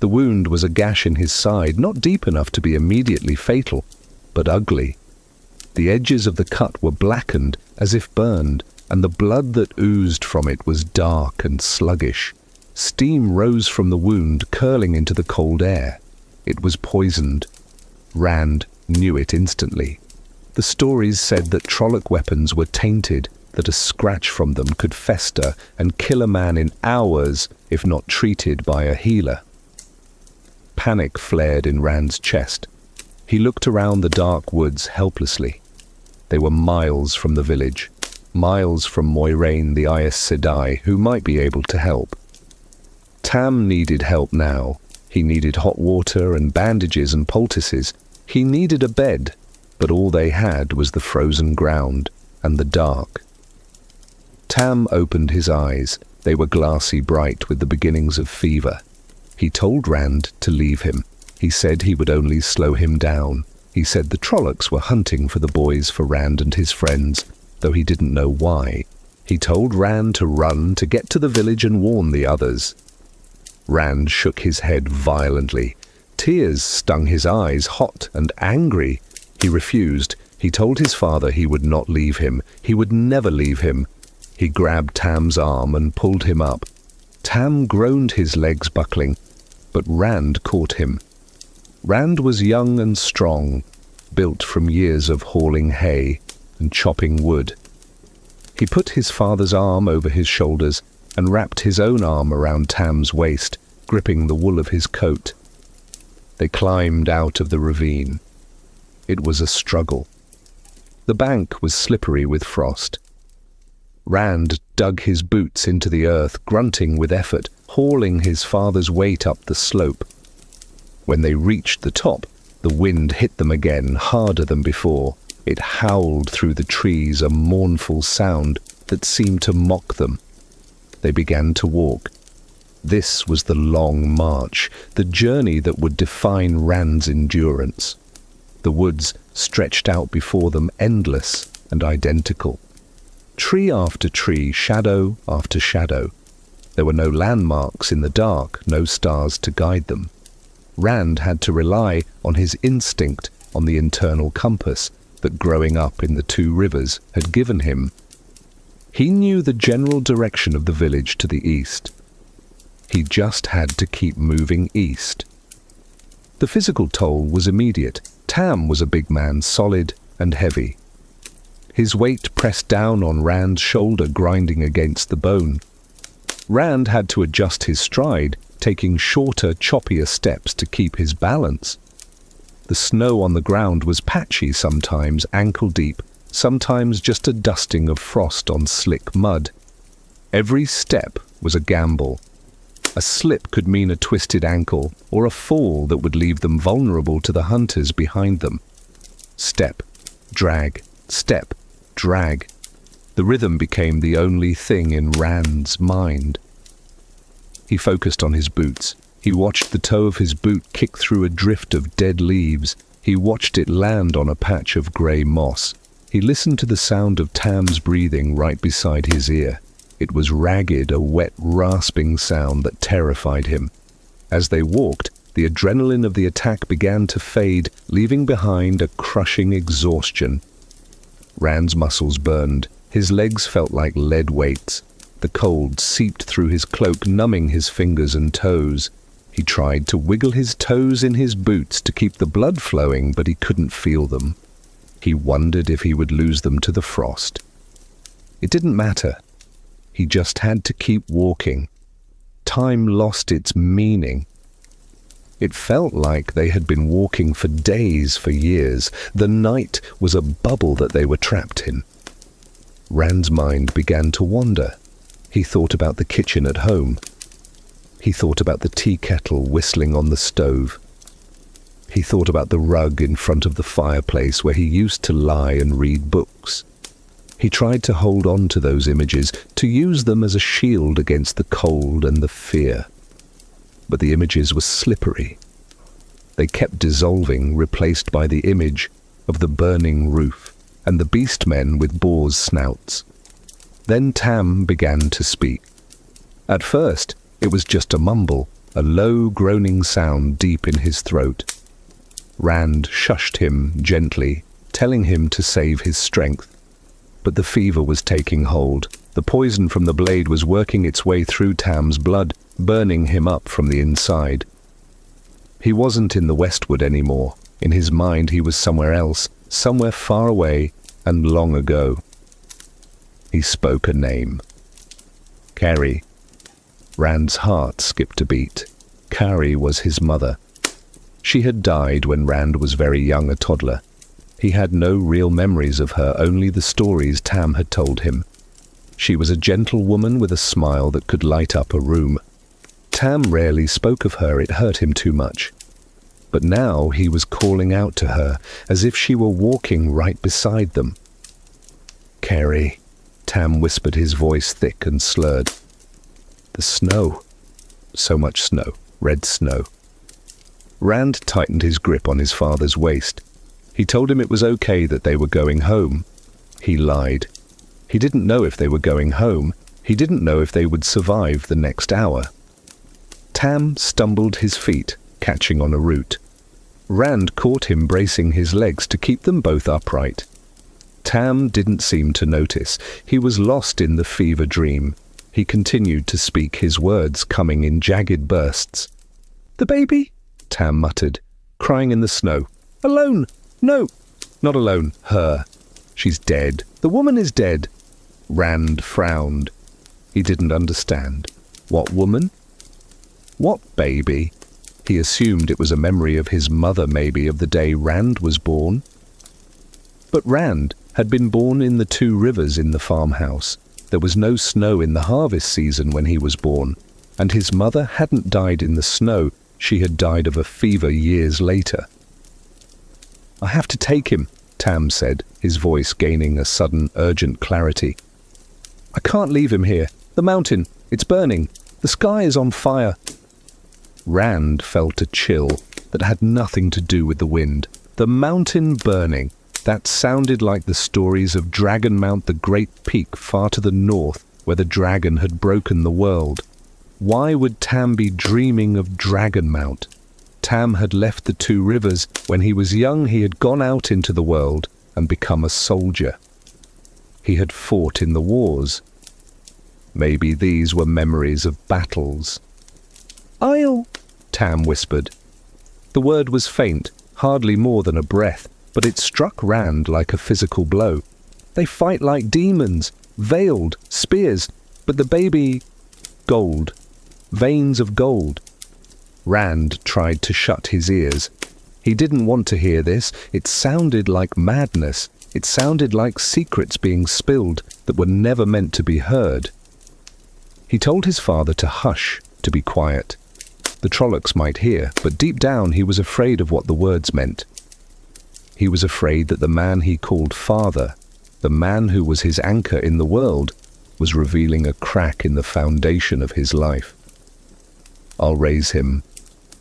The wound was a gash in his side, not deep enough to be immediately fatal, but ugly. The edges of the cut were blackened, as if burned, and the blood that oozed from it was dark and sluggish. Steam rose from the wound, curling into the cold air. It was poisoned. Rand knew it instantly. The stories said that Trolloc weapons were tainted, that a scratch from them could fester and kill a man in hours if not treated by a healer. Panic flared in Rand's chest. He looked around the dark woods helplessly. They were miles from the village, miles from Moiraine the Aes Sedai, who might be able to help. Tam needed help now. He needed hot water and bandages and poultices. He needed a bed, but all they had was the frozen ground and the dark. Tam opened his eyes. They were glassy bright with the beginnings of fever. He told Rand to leave him. He said he would only slow him down. He said the Trollocs were hunting for the boys for Rand and his friends, though he didn't know why. He told Rand to run, to get to the village and warn the others. Rand shook his head violently. Tears stung his eyes, hot and angry. He refused. He told his father he would not leave him. He would never leave him. He grabbed Tam's arm and pulled him up. Tam groaned, his legs buckling, but Rand caught him. Rand was young and strong, built from years of hauling hay and chopping wood. He put his father's arm over his shoulders and wrapped his own arm around Tam's waist, gripping the wool of his coat. They climbed out of the ravine. It was a struggle. The bank was slippery with frost. Rand dug his boots into the earth, grunting with effort, hauling his father's weight up the slope. When they reached the top, the wind hit them again, harder than before. It howled through the trees, a mournful sound that seemed to mock them. They began to walk. This was the long march, the journey that would define Rand's endurance. The woods stretched out before them, endless and identical. Tree after tree, shadow after shadow. There were no landmarks in the dark, no stars to guide them. Rand had to rely on his instinct, on the internal compass that growing up in the two rivers had given him. He knew the general direction of the village to the east. He just had to keep moving east. The physical toll was immediate. Tam was a big man, solid and heavy. His weight pressed down on Rand's shoulder, grinding against the bone. Rand had to adjust his stride, taking shorter, choppier steps to keep his balance. The snow on the ground was patchy, sometimes ankle-deep, sometimes just a dusting of frost on slick mud. Every step was a gamble. A slip could mean a twisted ankle or a fall that would leave them vulnerable to the hunters behind them. Step, drag, step, drag. The rhythm became the only thing in Rand's mind. He focused on his boots. He watched the toe of his boot kick through a drift of dead leaves. He watched it land on a patch of grey moss. He listened to the sound of Tam's breathing right beside his ear. It was ragged, a wet, rasping sound that terrified him. As they walked, the adrenaline of the attack began to fade, leaving behind a crushing exhaustion. Rand's muscles burned. His legs felt like lead weights. The cold seeped through his cloak, numbing his fingers and toes. He tried to wiggle his toes in his boots to keep the blood flowing, but he couldn't feel them. He wondered if he would lose them to the frost. It didn't matter. He just had to keep walking. Time lost its meaning. It felt like they had been walking for days, for years. The night was a bubble that they were trapped in. Rand's mind began to wander. He thought about the kitchen at home. He thought about the tea kettle whistling on the stove. He thought about the rug in front of the fireplace where he used to lie and read books. He tried to hold on to those images, to use them as a shield against the cold and the fear. But the images were slippery. They kept dissolving, replaced by the image of the burning roof and the beast-men with boars' snouts. Then Tam began to speak. At first, it was just a mumble, a low groaning sound deep in his throat. Rand shushed him gently, telling him to save his strength. But the fever was taking hold. The poison from the blade was working its way through Tam's blood, burning him up from the inside. He wasn't in the Westwood anymore. In his mind he was somewhere else, somewhere far away and long ago. He spoke a name. Carrie. Rand's heart skipped a beat. Carrie was his mother. She had died when Rand was very young, a toddler. He had no real memories of her, only the stories Tam had told him. She was a gentle woman with a smile that could light up a room. Tam rarely spoke of her, it hurt him too much. But now he was calling out to her, as if she were walking right beside them. Carrie, Tam whispered, his voice thick and slurred. The snow. So much snow, red snow. Rand tightened his grip on his father's waist. He told him it was okay that they were going home. He lied. He didn't know if they were going home. He didn't know if they would survive the next hour. Tam stumbled his feet, catching on a root. Rand caught him, bracing his legs to keep them both upright. Tam didn't seem to notice. He was lost in the fever dream. He continued to speak, his words coming in jagged bursts. "The baby?" Tam muttered, crying in the snow. "Alone! No, not alone. Her. She's dead. The woman is dead." Rand frowned. He didn't understand. What woman? What baby? He assumed it was a memory of his mother, maybe, of the day Rand was born. But Rand had been born in the 2 rivers in the farmhouse. There was no snow in the harvest season when he was born, and his mother hadn't died in the snow. She had died of a fever years later. "I have to take him," Tam said, his voice gaining a sudden, urgent clarity. "I can't leave him here. The mountain, it's burning. The sky is on fire." Rand felt a chill that had nothing to do with the wind. The mountain burning. That sounded like the stories of Dragon Mount, the great peak far to the north, where the dragon had broken the world. Why would Tam be dreaming of Dragon Mount? Tam had left the 2 rivers. When he was young, he had gone out into the world and become a soldier. He had fought in the wars. Maybe these were memories of battles. "I'll," Tam whispered. The word was faint, hardly more than a breath, but it struck Rand like a physical blow. "They fight like demons, veiled, spears, but the baby... gold. Veins of gold." Rand tried to shut his ears. He didn't want to hear this. It sounded like madness. It sounded like secrets being spilled that were never meant to be heard. He told his father to hush, to be quiet. The Trollocs might hear, but deep down he was afraid of what the words meant. He was afraid that the man he called father, the man who was his anchor in the world, was revealing a crack in the foundation of his life. "I'll raise him,"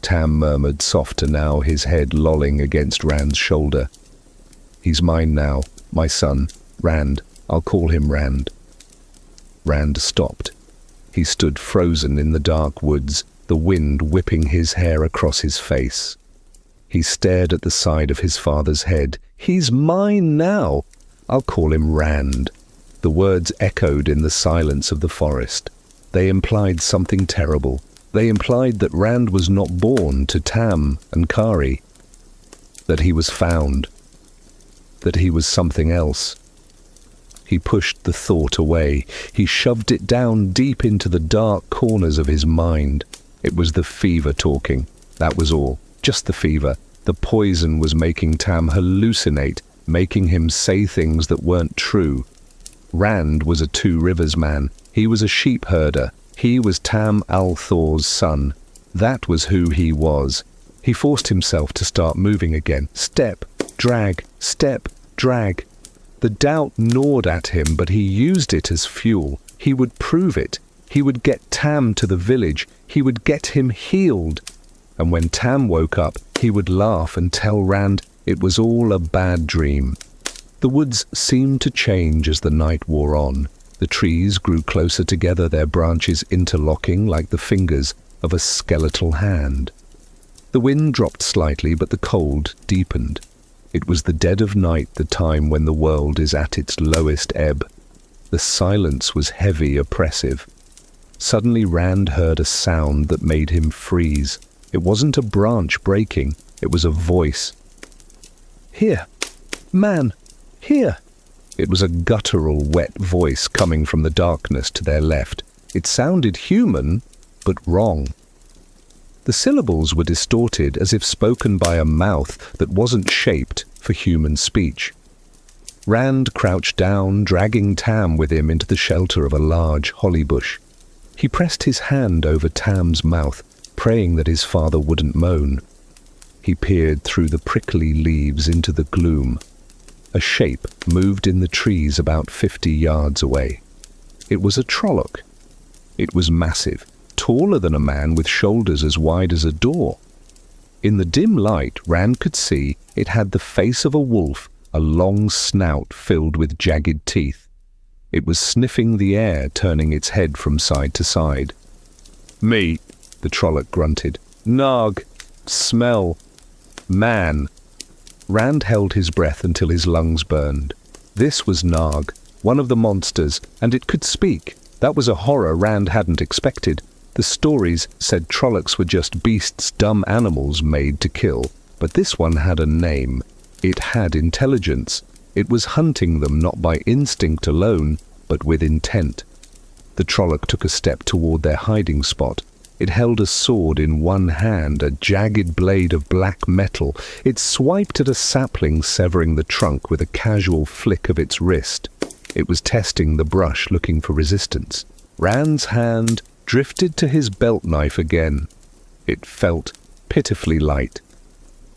Tam murmured, softer now, his head lolling against Rand's shoulder. "He's mine now, my son, Rand. I'll call him Rand." Rand stopped. He stood frozen in the dark woods, the wind whipping his hair across his face. He stared at the side of his father's head. "He's mine now. I'll call him Rand." The words echoed in the silence of the forest. They implied something terrible. They implied that Rand was not born to Tam and Kari, that he was found, that he was something else. He pushed the thought away. He shoved it down deep into the dark corners of his mind. It was the fever talking. That was all. Just the fever. The poison was making Tam hallucinate, making him say things that weren't true. Rand was a 2 Rivers man. He was a sheep herder. He was Tam Althor's son. That was who he was. He forced himself to start moving again. Step, drag, step, drag. The doubt gnawed at him, but he used it as fuel. He would prove it. He would get Tam to the village. He would get him healed. And when Tam woke up, he would laugh and tell Rand it was all a bad dream. The woods seemed to change as the night wore on. The trees grew closer together, their branches interlocking like the fingers of a skeletal hand. The wind dropped slightly, but the cold deepened. It was the dead of night, the time when the world is at its lowest ebb. The silence was heavy, oppressive. Suddenly Rand heard a sound that made him freeze. It wasn't a branch breaking, it was a voice. "Here! Man! Here!" It was a guttural, wet voice coming from the darkness to their left. It sounded human, but wrong. The syllables were distorted, as if spoken by a mouth that wasn't shaped for human speech. Rand crouched down, dragging Tam with him into the shelter of a large holly bush. He pressed his hand over Tam's mouth, praying that his father wouldn't moan. He peered through the prickly leaves into the gloom. A shape moved in the trees about 50 yards away. It was a Trolloc. It was massive, taller than a man, with shoulders as wide as a door. In the dim light, Rand could see it had the face of a wolf, a long snout filled with jagged teeth. It was sniffing the air, turning its head from side to side. "Meat," the Trolloc grunted. "Nog. Smell. Man." Rand held his breath until his lungs burned. This was Nag, one of the monsters, and it could speak. That was a horror Rand hadn't expected. The stories said Trollocs were just beasts, dumb animals made to kill. But this one had a name. It had intelligence. It was hunting them not by instinct alone, but with intent. The Trolloc took a step toward their hiding spot. It held a sword in one hand, a jagged blade of black metal. It swiped at a sapling, severing the trunk with a casual flick of its wrist. It was testing the brush, looking for resistance. Rand's hand drifted to his belt knife again. It felt pitifully light.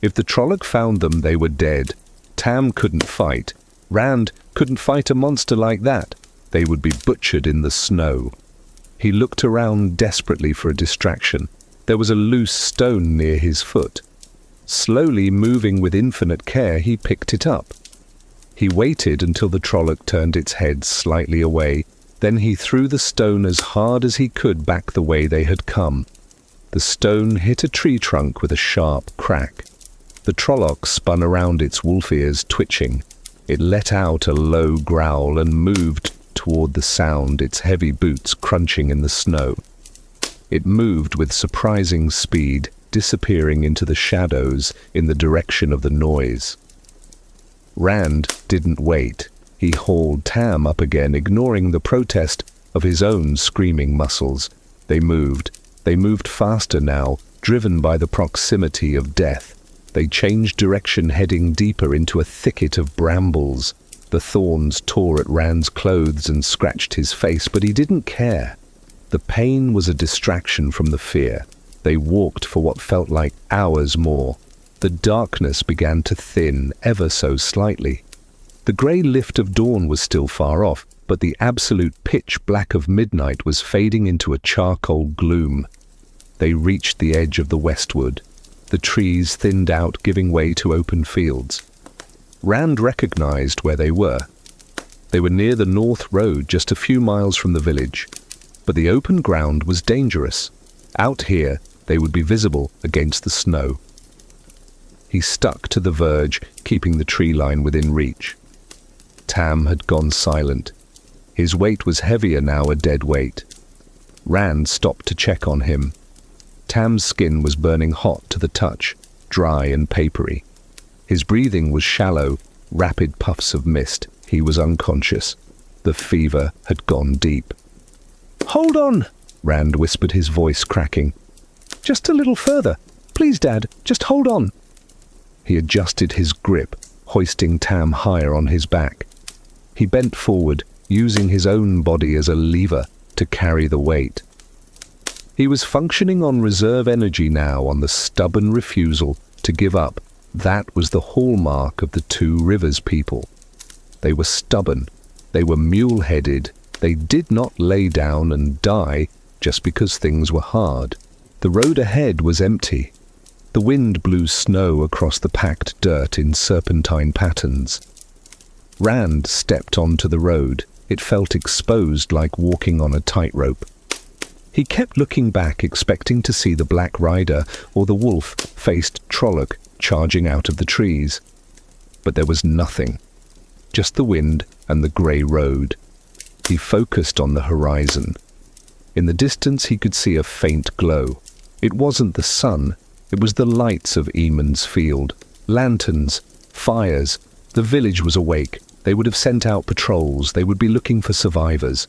If the Trolloc found them, they were dead. Tam couldn't fight. Rand couldn't fight a monster like that. They would be butchered in the snow. He looked around desperately for a distraction. There was a loose stone near his foot. Slowly, moving with infinite care, he picked it up. He waited until the Trolloc turned its head slightly away. Then he threw the stone as hard as he could back the way they had come. The stone hit a tree trunk with a sharp crack. The Trolloc spun around, its wolf ears twitching. It let out a low growl and moved toward the sound, its heavy boots crunching in the snow. It moved with surprising speed, disappearing into the shadows in the direction of the noise. Rand didn't wait. He hauled Tam up again, ignoring the protest of his own screaming muscles. They moved faster now, driven by the proximity of death. They changed direction, heading deeper into a thicket of brambles. The thorns tore at Rand's clothes and scratched his face, but he didn't care. The pain was a distraction from the fear. They walked for what felt like hours more. The darkness began to thin ever so slightly. The grey lift of dawn was still far off, but the absolute pitch black of midnight was fading into a charcoal gloom. They reached the edge of the westwood. The trees thinned out, giving way to open fields. Rand recognized where they were. They were near the North Road, just a few miles from the village. But the open ground was dangerous. Out here, they would be visible against the snow. He stuck to the verge, keeping the tree line within reach. Tam had gone silent. His weight was heavier now, a dead weight. Rand stopped to check on him. Tam's skin was burning hot to the touch, dry and papery. His breathing was shallow, rapid puffs of mist. He was unconscious. The fever had gone deep. "Hold on," Rand whispered, his voice cracking. "Just a little further. Please, Dad, just hold on." He adjusted his grip, hoisting Tam higher on his back. He bent forward, using his own body as a lever to carry the weight. He was functioning on reserve energy now, on the stubborn refusal to give up. That was the hallmark of the Two Rivers people. They were stubborn. They were mule-headed. They did not lay down and die just because things were hard. The road ahead was empty. The wind blew snow across the packed dirt in serpentine patterns. Rand stepped onto the road. It felt exposed, like walking on a tightrope. He kept looking back, expecting to see the Black Rider or the wolf-faced Trolloc charging out of the trees. But there was nothing. Just the wind and the grey road. He focused on the horizon. In the distance he could see a faint glow. It wasn't the sun. It was the lights of Emond's field. Lanterns, fires. The village was awake. They would have sent out patrols. They would be looking for survivors.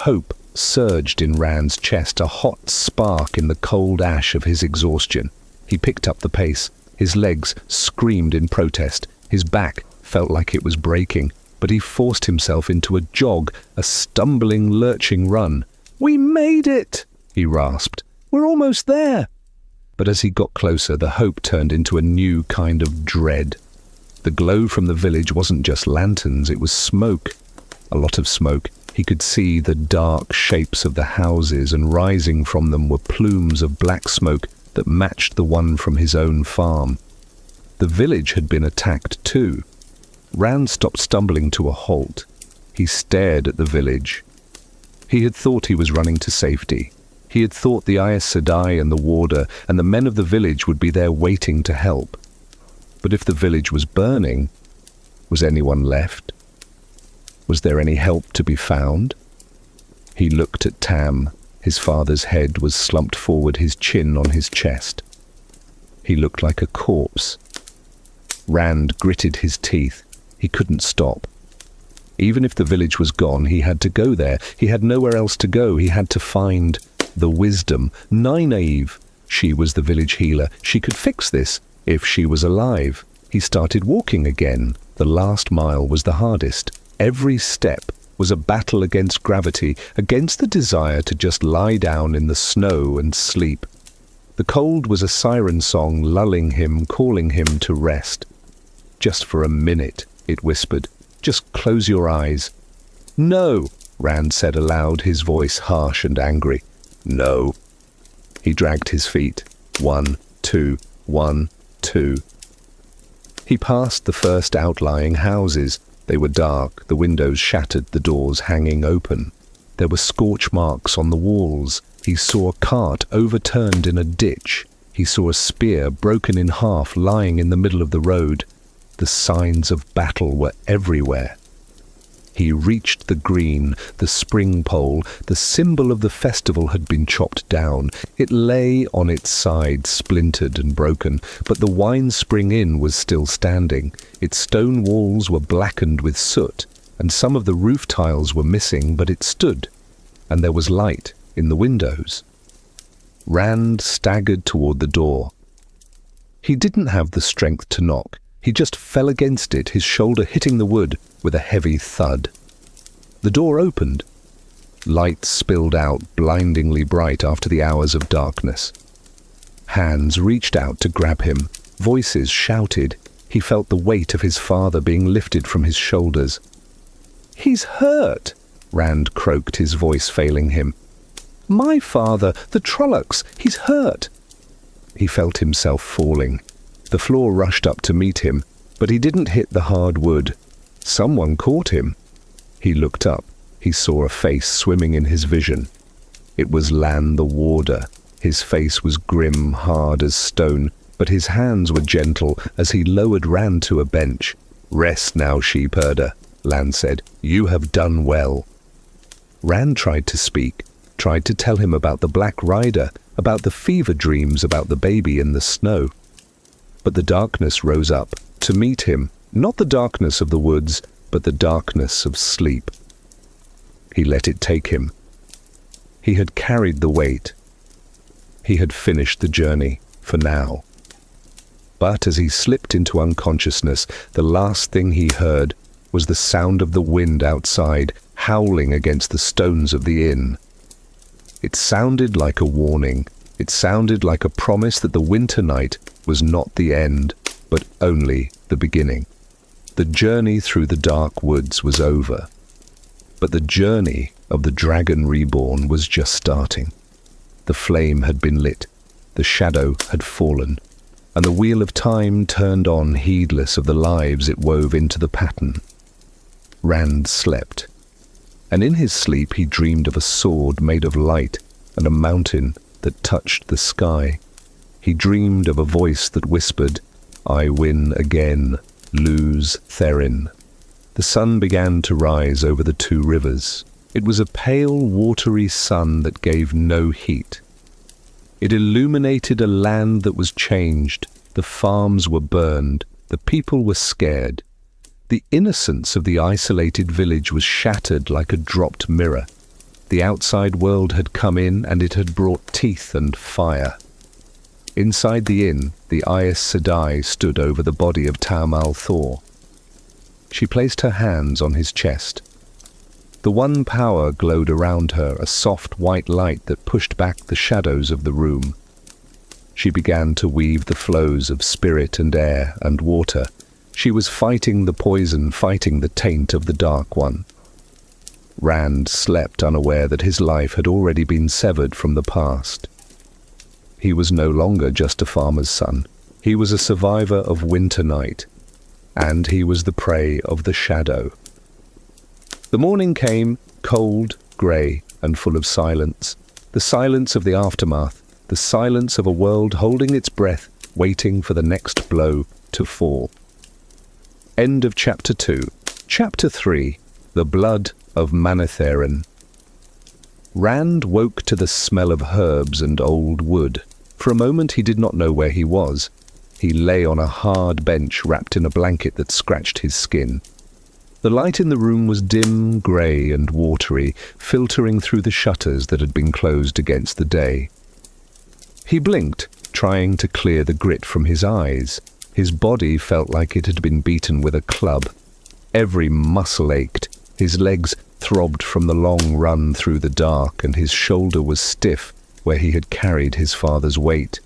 Hope surged in Rand's chest, a hot spark in the cold ash of his exhaustion. He picked up the pace. His legs screamed in protest. His back felt like it was breaking, but he forced himself into a jog, a stumbling, lurching run. "We made it!" he rasped. "We're almost there!" But as he got closer, the hope turned into a new kind of dread. The glow from the village wasn't just lanterns, it was smoke. A lot of smoke. He could see the dark shapes of the houses, and rising from them were plumes of black smoke that matched the one from his own farm. The village had been attacked too. Rand stopped, stumbling to a halt. He stared at the village. He had thought he was running to safety. He had thought the Aes Sedai and the warder and the men of the village would be there waiting to help. But if the village was burning, was anyone left? Was there any help to be found? He looked at Tam. His father's head was slumped forward, his chin on his chest. He looked like a corpse. Rand gritted his teeth. He couldn't stop. Even if the village was gone, he had to go there. He had nowhere else to go. He had to find the wisdom. Nynaeve. She was the village healer. She could fix this if she was alive. He started walking again. The last mile was the hardest. Every step was a battle against gravity, against the desire to just lie down in the snow and sleep. The cold was a siren song lulling him, calling him to rest. Just for a minute, it whispered. Just close your eyes. No, Rand said aloud, his voice harsh and angry. No. He dragged his feet. 1, 2, 1, 2. He passed the first outlying houses. They were dark, the windows shattered, the doors hanging open. There were scorch marks on the walls. He saw a cart overturned in a ditch. He saw a spear broken in half lying in the middle of the road. The signs of battle were everywhere. He reached the green, the spring pole. The symbol of the festival had been chopped down. It lay on its side, splintered and broken, but the Wine Spring Inn was still standing. Its stone walls were blackened with soot, and some of the roof tiles were missing, but it stood, and there was light in the windows. Rand staggered toward the door. He didn't have the strength to knock. He just fell against it, his shoulder hitting the wood with a heavy thud. The door opened. Light spilled out, blindingly bright after the hours of darkness. Hands reached out to grab him. Voices shouted. He felt the weight of his father being lifted from his shoulders. "He's hurt," Rand croaked, his voice failing him. "My father, the Trollocs, he's hurt." He felt himself falling. The floor rushed up to meet him, but he didn't hit the hard wood. Someone caught him. He looked up. He saw a face swimming in his vision. It was Lan the Warder. His face was grim, hard as stone, but his hands were gentle as he lowered Rand to a bench. "Rest now, sheepherder," Lan said. "You have done well." Rand tried to speak, tried to tell him about the Black Rider, about the fever dreams, about the baby in the snow. But the darkness rose up to meet him, not the darkness of the woods, but the darkness of sleep. He let it take him. He had carried the weight. He had finished the journey, for now. But as he slipped into unconsciousness, the last thing he heard was the sound of the wind outside, howling against the stones of the inn. It sounded like a warning. It sounded like a promise that the Winternight was not the end, but only the beginning. The journey through the dark woods was over, but the journey of the Dragon Reborn was just starting. The flame had been lit, the shadow had fallen, and the wheel of time turned on, heedless of the lives it wove into the pattern. Rand slept, and in his sleep he dreamed of a sword made of light and a mountain that touched the sky. He dreamed of a voice that whispered, "I win again, lose Therin." The sun began to rise over the two rivers. It was a pale, watery sun that gave no heat. It illuminated a land that was changed. The farms were burned. The people were scared. The innocence of the isolated village was shattered like a dropped mirror. The outside world had come in, and it had brought teeth and fire. Inside the inn, the Aes Sedai stood over the body of Tamal Thor. She placed her hands on his chest. The one power glowed around her, a soft white light that pushed back the shadows of the room. She began to weave the flows of spirit and air and water. She was fighting the poison, fighting the taint of the Dark One. Rand slept, unaware that his life had already been severed from the past. He was no longer just a farmer's son. He was a survivor of Winternight, and he was the prey of the shadow. The morning came, cold, grey, and full of silence. The silence of the aftermath, the silence of a world holding its breath, waiting for the next blow to fall. End of Chapter 2. Chapter 3. The blood of Manetheren. Rand woke to the smell of herbs and old wood. For a moment he did not know where he was. He lay on a hard bench wrapped in a blanket that scratched his skin. The light in the room was dim, grey and watery, filtering through the shutters that had been closed against the day. He blinked, trying to clear the grit from his eyes. His body felt like it had been beaten with a club. Every muscle ached. His legs throbbed from the long run through the dark, and his shoulder was stiff where he had carried his father's weight.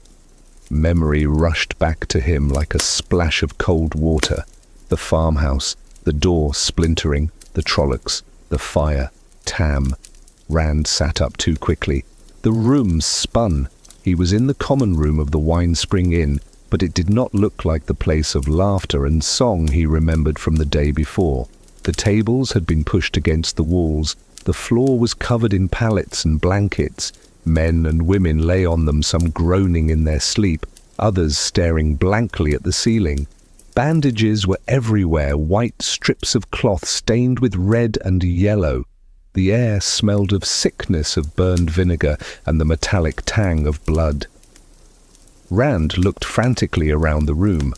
Memory rushed back to him like a splash of cold water. The farmhouse, the door splintering, the Trollocs, the fire, Tam. Rand sat up too quickly. The room spun. He was in the common room of the Wine Spring Inn, but it did not look like the place of laughter and song he remembered from the day before. The tables had been pushed against the walls. The floor was covered in pallets and blankets. Men and women lay on them, some groaning in their sleep, others staring blankly at the ceiling. Bandages were everywhere, white strips of cloth stained with red and yellow. The air smelled of sickness, of burned vinegar, and the metallic tang of blood. Rand looked frantically around the room.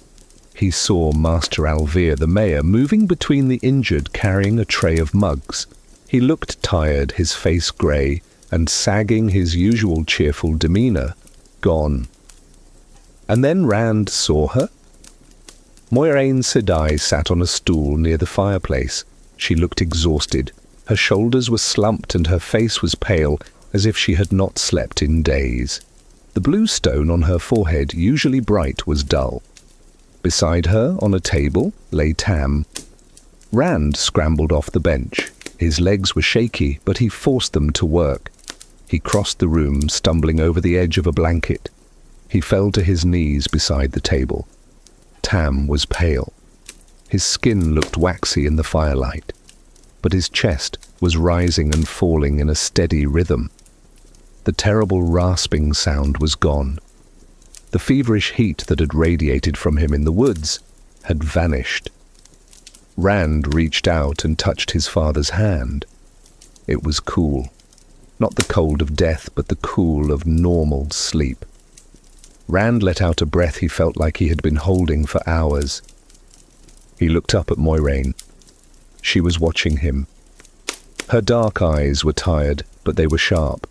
He saw Master Alvear, the mayor, moving between the injured, carrying a tray of mugs. He looked tired, his face grey, and sagging his usual cheerful demeanour. Gone. And then Rand saw her. Moiraine Sedai sat on a stool near the fireplace. She looked exhausted. Her shoulders were slumped and her face was pale, as if she had not slept in days. The blue stone on her forehead, usually bright, was dull. Beside her, on a table, lay Tam. Rand scrambled off the bench. His legs were shaky, but he forced them to work. He crossed the room, stumbling over the edge of a blanket. He fell to his knees beside the table. Tam was pale. His skin looked waxy in the firelight, but his chest was rising and falling in a steady rhythm. The terrible rasping sound was gone. The feverish heat that had radiated from him in the woods had vanished. Rand reached out and touched his father's hand. It was cool. Not the cold of death, but the cool of normal sleep. Rand let out a breath he felt like he had been holding for hours. He looked up at Moiraine. She was watching him. Her dark eyes were tired, but they were sharp.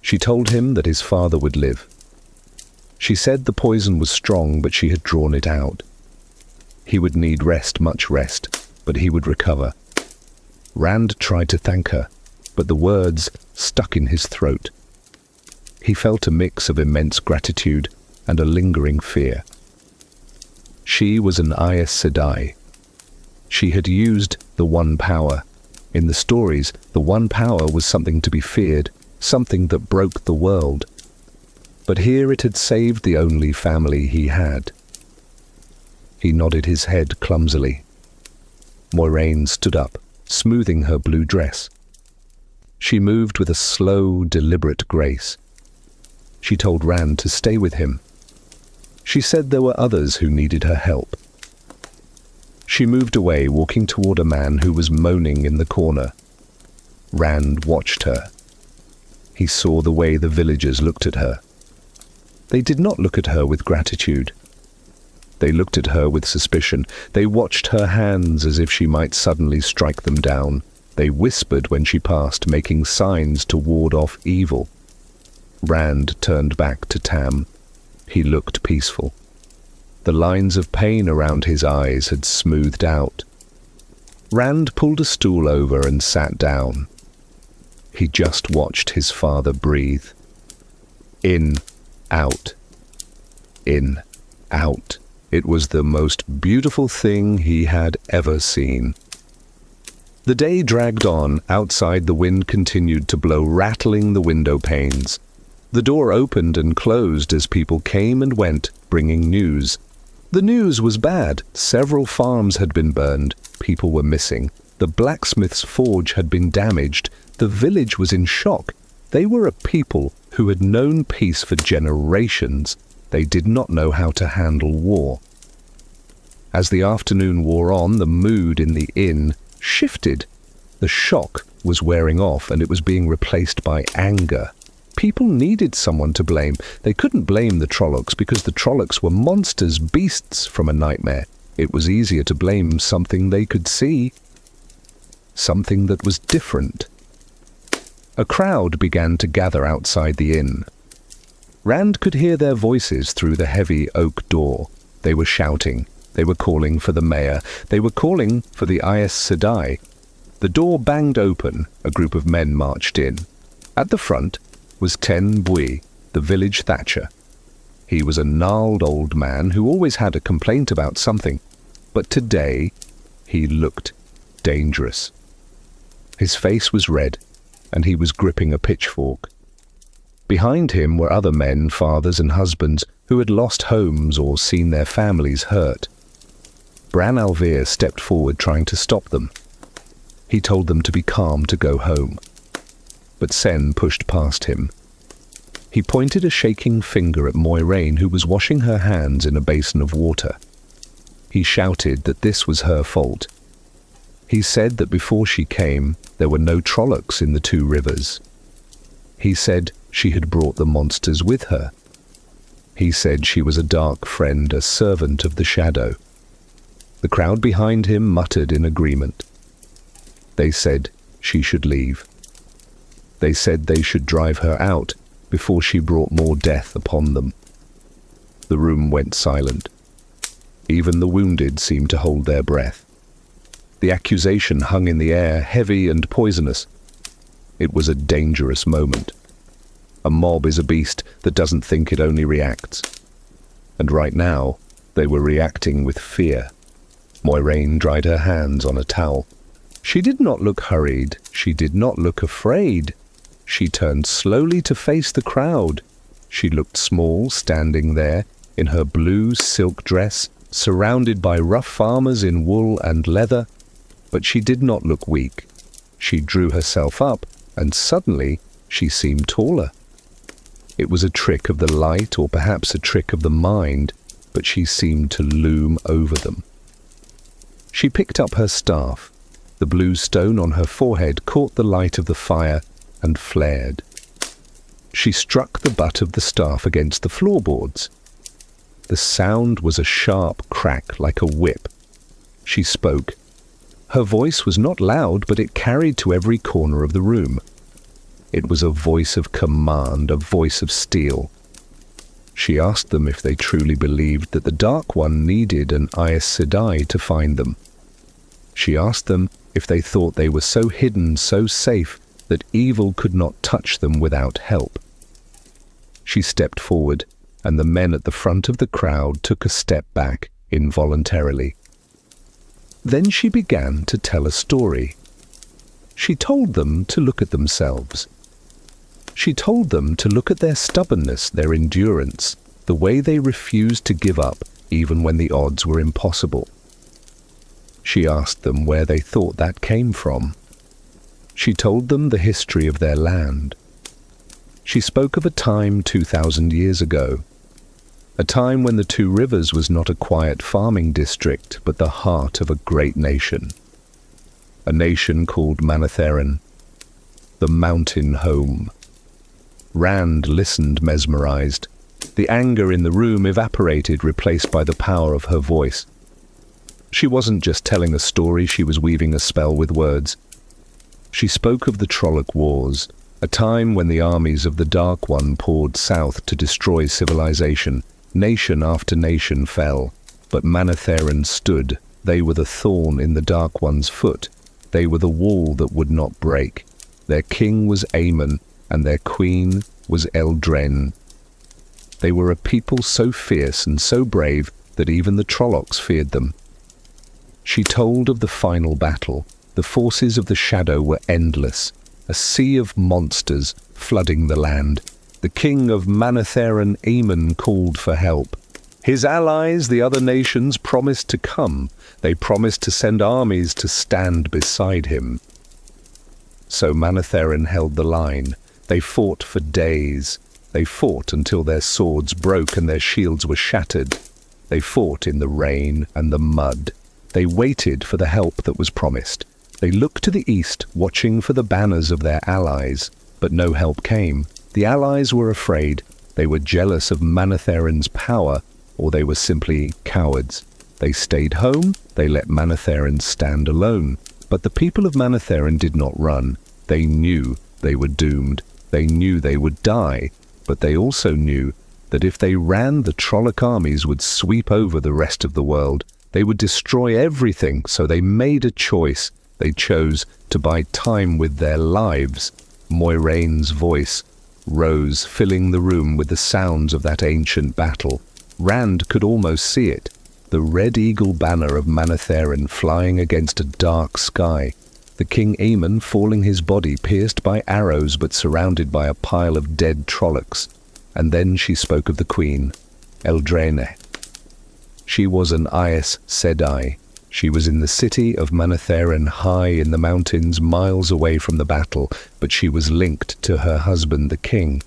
She told him that his father would live. She said the poison was strong, but she had drawn it out. He would need rest, much rest, but he would recover. Rand tried to thank her, but the words stuck in his throat. He felt a mix of immense gratitude and a lingering fear. She was an Aes Sedai. She had used the One Power. In the stories, the One Power was something to be feared, something that broke the world. But here it had saved the only family he had. He nodded his head clumsily. Moiraine stood up, smoothing her blue dress. She moved with a slow, deliberate grace. She told Rand to stay with him. She said there were others who needed her help. She moved away, walking toward a man who was moaning in the corner. Rand watched her. He saw the way the villagers looked at her. They did not look at her with gratitude. They looked at her with suspicion. They watched her hands as if she might suddenly strike them down. They whispered when she passed, making signs to ward off evil. Rand turned back to Tam. He looked peaceful. The lines of pain around his eyes had smoothed out. Rand pulled a stool over and sat down. He just watched his father breathe. In, out. In, out. It was the most beautiful thing he had ever seen. The day dragged on. Outside, the wind continued to blow, rattling the window panes. The door opened and closed as people came and went, bringing news. The news was bad. Several farms had been burned. People were missing. The blacksmith's forge had been damaged. The village was in shock. They were a people who had known peace for generations. They did not know how to handle war. As the afternoon wore on, the mood in the inn shifted. The shock was wearing off, and it was being replaced by anger. People needed someone to blame. They couldn't blame the Trollocs because the Trollocs were monsters, beasts from a nightmare. It was easier to blame something they could see, something that was different. A crowd began to gather outside the inn. Rand could hear their voices through the heavy oak door. They were shouting. They were calling for the mayor. They were calling for the Aes Sedai. The door banged open. A group of men marched in. At the front was Ten Bui, the village thatcher. He was a gnarled old man who always had a complaint about something, but today he looked dangerous. His face was red, and he was gripping a pitchfork. Behind him were other men, fathers and husbands, who had lost homes or seen their families hurt. Bran Alvear stepped forward trying to stop them. He told them to be calm, to go home. But Sen pushed past him. He pointed a shaking finger at Moiraine, who was washing her hands in a basin of water. He shouted that this was her fault. He said that before she came, there were no Trollocs in the two rivers. He said she had brought the monsters with her. He said she was a dark friend, a servant of the shadow. The crowd behind him muttered in agreement. They said she should leave. They said they should drive her out before she brought more death upon them. The room went silent. Even the wounded seemed to hold their breath. The accusation hung in the air, heavy and poisonous. It was a dangerous moment. A mob is a beast that doesn't think, it only reacts. And right now, they were reacting with fear. Moiraine dried her hands on a towel. She did not look hurried. She did not look afraid. She turned slowly to face the crowd. She looked small, standing there, in her blue silk dress, surrounded by rough farmers in wool and leather, but she did not look weak. She drew herself up, and suddenly she seemed taller. It was a trick of the light, or perhaps a trick of the mind, but she seemed to loom over them. She picked up her staff. The blue stone on her forehead caught the light of the fire and flared. She struck the butt of the staff against the floorboards. The sound was a sharp crack like a whip. She spoke. Her voice was not loud, but it carried to every corner of the room. It was a voice of command, a voice of steel. She asked them if they truly believed that the Dark One needed an Aes Sedai to find them. She asked them if they thought they were so hidden, so safe, that evil could not touch them without help. She stepped forward, and the men at the front of the crowd took a step back involuntarily. Then she began to tell a story. She told them to look at themselves. She told them to look at their stubbornness, their endurance, the way they refused to give up even when the odds were impossible. She asked them where they thought that came from. She told them the history of their land. She spoke of a time 2,000 years ago, a time when the Two Rivers was not a quiet farming district, but the heart of a great nation. A nation called Manetheren, the mountain home. Rand listened mesmerized. The anger in the room evaporated, replaced by the power of her voice. She wasn't just telling a story, she was weaving a spell with words. She spoke of the Trolloc Wars, a time when the armies of the Dark One poured south to destroy civilization. Nation after nation fell, but Manetheren stood. They were the thorn in the Dark One's foot. They were the wall that would not break. Their king was Emond, and their queen was Eldren. They were a people so fierce and so brave that even the Trollocs feared them. She told of the final battle. The forces of the shadow were endless, a sea of monsters flooding the land. The king of Manetheren, Emond, called for help. His allies, the other nations, promised to come. They promised to send armies to stand beside him. So Manetheren held the line. They fought for days. They fought until their swords broke and their shields were shattered. They fought in the rain and the mud. They waited for the help that was promised. They looked to the east, watching for the banners of their allies, but no help came. The allies were afraid. They were jealous of Manetheren's power, or they were simply cowards. They stayed home. They let Manetheren stand alone. But the people of Manetheren did not run. They knew they were doomed. They knew they would die. But they also knew that if they ran, the Trolloc armies would sweep over the rest of the world. They would destroy everything, so they made a choice. They chose to buy time with their lives. Moiraine's voice rose, filling the room with the sounds of that ancient battle. Rand could almost see it, the red eagle banner of Manetheren flying against a dark sky, the King Emond falling, his body pierced by arrows but surrounded by a pile of dead Trollocs. And then she spoke of the Queen, Eldraine. She was an Aes Sedai. She was in the city of Manetheren, high in the mountains, miles away from the battle, but she was linked to her husband, the king.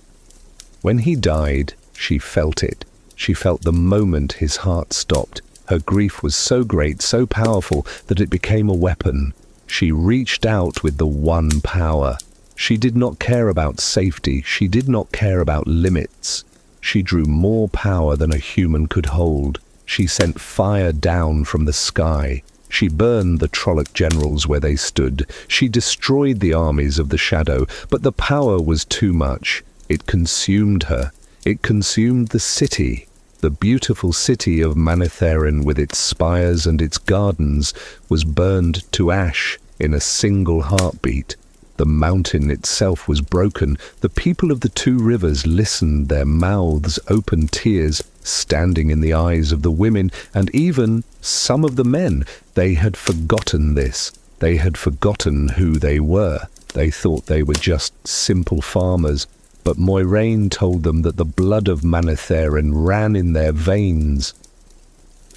When he died, she felt it. She felt the moment his heart stopped. Her grief was so great, so powerful, that it became a weapon. She reached out with the one power. She did not care about safety. She did not care about limits. She drew more power than a human could hold. She sent fire down from the sky. She burned the Trolloc generals where they stood. She destroyed the armies of the Shadow, but the power was too much. It consumed her. It consumed the city. The beautiful city of Manetheren, with its spires and its gardens, was burned to ash in a single heartbeat. The mountain itself was broken. The people of the two rivers listened, their mouths open, tears standing in the eyes of the women, and even some of the men. They had forgotten this. They had forgotten who they were. They thought they were just simple farmers. But Moiraine told them that the blood of Manetheren ran in their veins.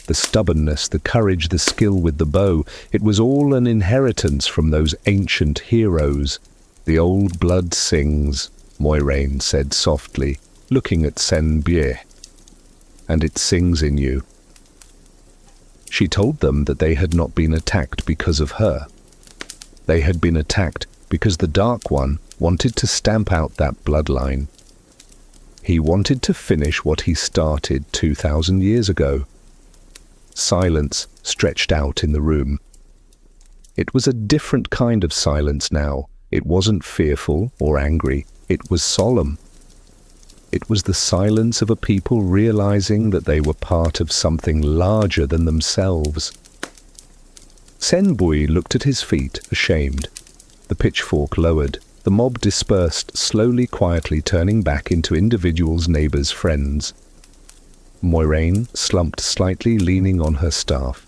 The stubbornness, the courage, the skill with the bow, it was all an inheritance from those ancient heroes. The old blood sings, Moiraine said softly, looking at Sen-Bie. And it sings in you. She told them that they had not been attacked because of her. They had been attacked because the Dark One wanted to stamp out that bloodline. He wanted to finish what he started 2,000 years ago. Silence stretched out in the room. It was a different kind of silence now. It wasn't fearful or angry. It was solemn. It was the silence of a people realizing that they were part of something larger than themselves. Sen-Bie looked at his feet, ashamed. The pitchfork lowered. The mob dispersed, slowly, quietly, turning back into individuals, neighbors, friends. Moiraine slumped slightly, leaning on her staff.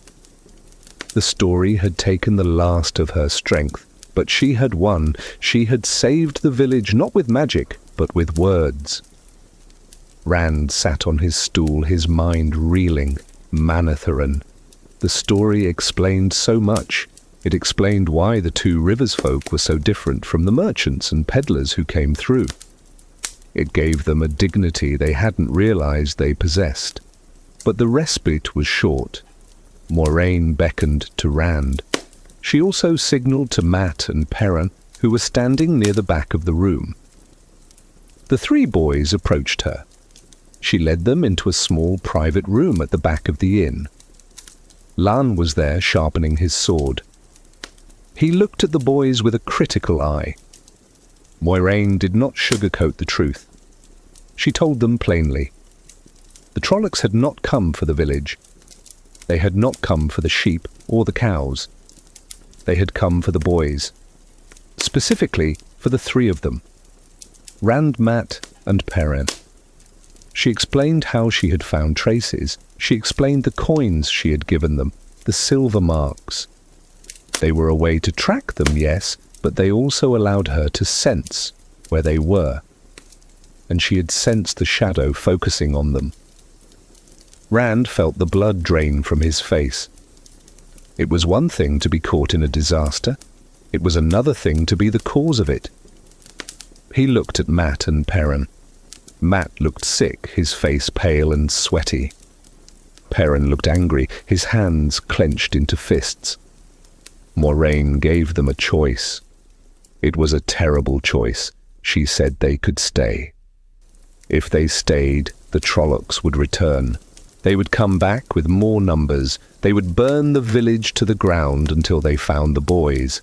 The story had taken the last of her strength, but she had won. She had saved the village, not with magic, but with words. Rand sat on his stool, his mind reeling. Manetheren. The story explained so much. It explained why the two rivers folk were so different from the merchants and peddlers who came through. It gave them a dignity they hadn't realized they possessed. But the respite was short. Moiraine beckoned to Rand. She also signaled to Mat and Perrin, who were standing near the back of the room. The three boys approached her. She led them into a small private room at the back of the inn. Lan was there, sharpening his sword. He looked at the boys with a critical eye. Moiraine did not sugarcoat the truth. She told them plainly. The Trollocs had not come for the village. They had not come for the sheep or the cows. They had come for the boys. Specifically for the three of them. Rand, Mat, and Perrin. She explained how she had found traces. She explained the coins she had given them, the silver marks. They were a way to track them, yes, but they also allowed her to sense where they were. And she had sensed the shadow focusing on them. Rand felt the blood drain from his face. It was one thing to be caught in a disaster. It was another thing to be the cause of it. He looked at Mat and Perrin. Mat looked sick, his face pale and sweaty. Perrin looked angry, his hands clenched into fists. Moraine gave them a choice. It was a terrible choice. She said they could stay. If they stayed, the Trollocs would return. They would come back with more numbers. They would burn the village to the ground until they found the boys.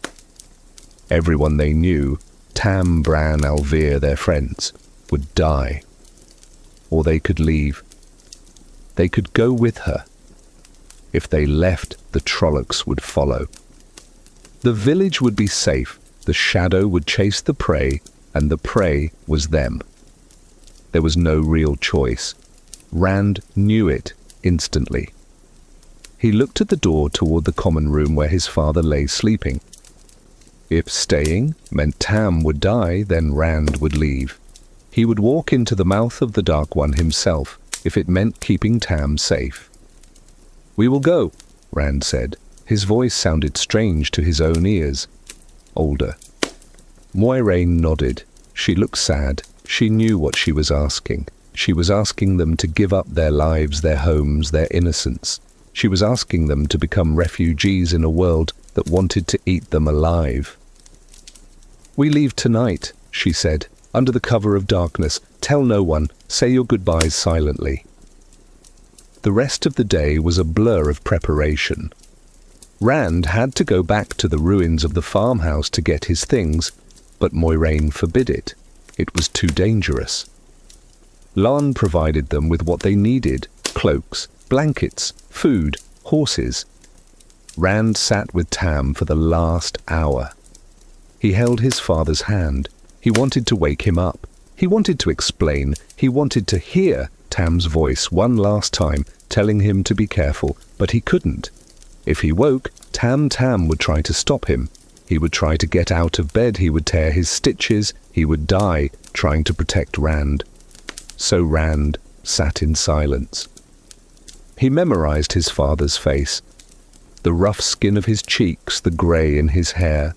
Everyone they knew, Tam, Bran, Alvear, their friends, would die. Or they could leave. They could go with her. If they left, the Trollocs would follow. The village would be safe. The shadow would chase the prey, and the prey was them. There was no real choice. Rand knew it instantly. He looked at the door toward the common room where his father lay sleeping. If staying meant Tam would die, then Rand would leave. He would walk into the mouth of the Dark One himself, if it meant keeping Tam safe. "We will go," Rand said. His voice sounded strange to his own ears. Older. Moiraine nodded. She looked sad. She knew what she was asking. She was asking them to give up their lives, their homes, their innocence. She was asking them to become refugees in a world that wanted to eat them alive. "We leave tonight," she said, "under the cover of darkness. Tell no one. Say your goodbyes silently." The rest of the day was a blur of preparation. Rand had to go back to the ruins of the farmhouse to get his things, but Moiraine forbid it. It was too dangerous. Lan provided them with what they needed: cloaks, blankets, food, horses. Rand sat with Tam for the last hour. He held his father's hand. He wanted to wake him up. He wanted to explain. He wanted to hear Tam's voice one last time, telling him to be careful, but he couldn't. If he woke, Tam would try to stop him. He would try to get out of bed. He would tear his stitches. He would die trying to protect Rand. So Rand sat in silence. He memorized his father's face, the rough skin of his cheeks, the grey in his hair.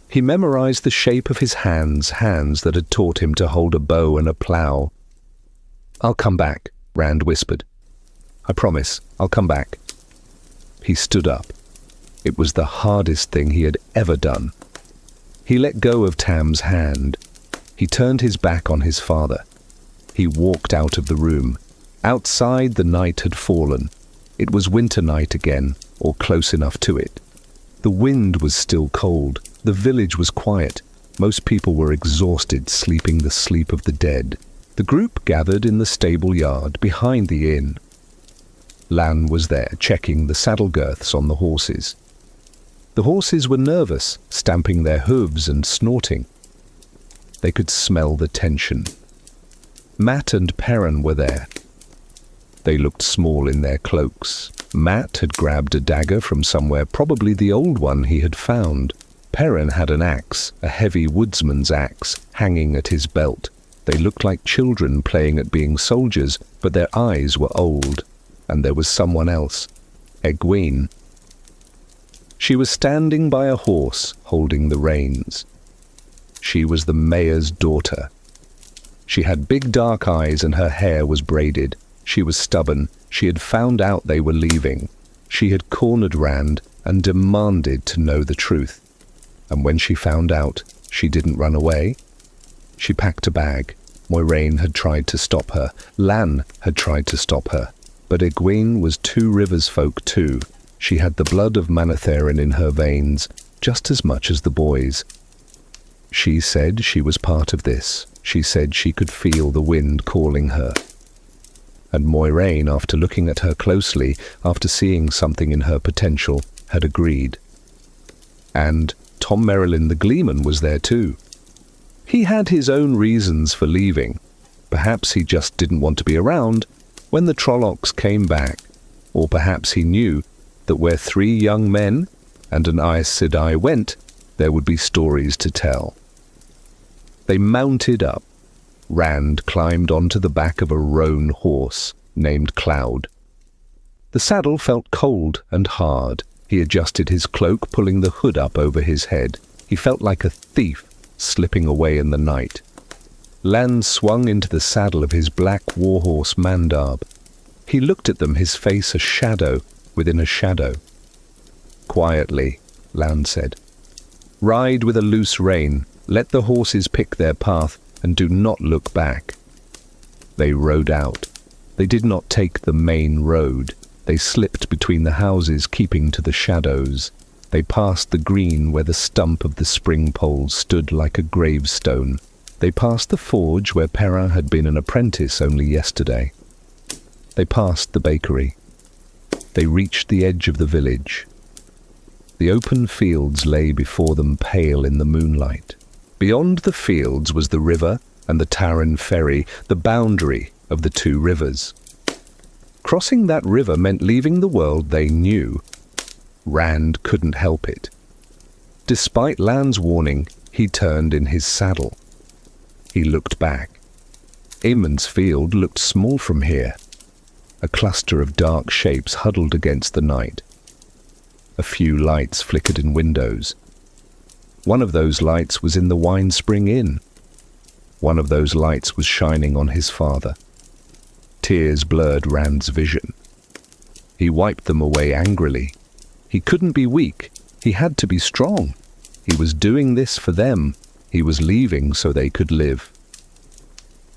He memorized the shape of his hands that had taught him to hold a bow and a plough. "I'll come back," Rand whispered. "I promise, I'll come back." He stood up. It was the hardest thing he had ever done. He let go of Tam's hand. He turned his back on his father. He walked out of the room. Outside, the night had fallen. It was Winternight again, or close enough to it. The wind was still cold. The village was quiet. Most people were exhausted, sleeping the sleep of the dead. The group gathered in the stable yard behind the inn. Lan was there, checking the saddle girths on the horses. The horses were nervous, stamping their hooves and snorting. They could smell the tension. Mat and Perrin were there. They looked small in their cloaks. Mat had grabbed a dagger from somewhere, probably the old one he had found. Perrin had an axe, a heavy woodsman's axe, hanging at his belt. They looked like children playing at being soldiers, but their eyes were old. And there was someone else, Egwene. She was standing by a horse, holding the reins. She was the mayor's daughter. She had big dark eyes and her hair was braided. She was stubborn. She had found out they were leaving. She had cornered Rand and demanded to know the truth. And when she found out, she didn't run away. She packed a bag. Moiraine had tried to stop her. Lan had tried to stop her. But Egwene was Two Rivers folk too. She had the blood of Manetheren in her veins, just as much as the boys. She said she was part of this. She said she could feel the wind calling her. And Moiraine, after looking at her closely, after seeing something in her potential, had agreed. And Tom Merrilin the Gleeman was there too. He had his own reasons for leaving. Perhaps he just didn't want to be around when the Trollocs came back, or perhaps he knew that where 3 young men and an Aes Sedai went, there would be stories to tell. They mounted up. Rand climbed onto the back of a roan horse named Cloud. The saddle felt cold and hard. He adjusted his cloak, pulling the hood up over his head. He felt like a thief slipping away in the night. Lan swung into the saddle of his black warhorse Mandab. He looked at them, his face a shadow within a shadow. Quietly, Lan said. "Ride with a loose rein, let the horses pick their path, and do not look back." They rode out. They did not take the main road. They slipped between the houses, keeping to the shadows. They passed the green where the stump of the spring pole stood like a gravestone. They passed the forge where Perrin had been an apprentice only yesterday. They passed the bakery. They reached the edge of the village. The open fields lay before them pale in the moonlight. Beyond the fields was the river and the Tarren ferry, the boundary of the two rivers. Crossing that river meant leaving the world they knew. Rand couldn't help it. Despite Lan's warning, he turned in his saddle. He looked back. Emond's field looked small from here. A cluster of dark shapes huddled against the night. A few lights flickered in windows. One of those lights was in the Wine Spring Inn. One of those lights was shining on his father. Tears blurred Rand's vision. He wiped them away angrily. He couldn't be weak. He had to be strong. He was doing this for them. He was leaving so they could live.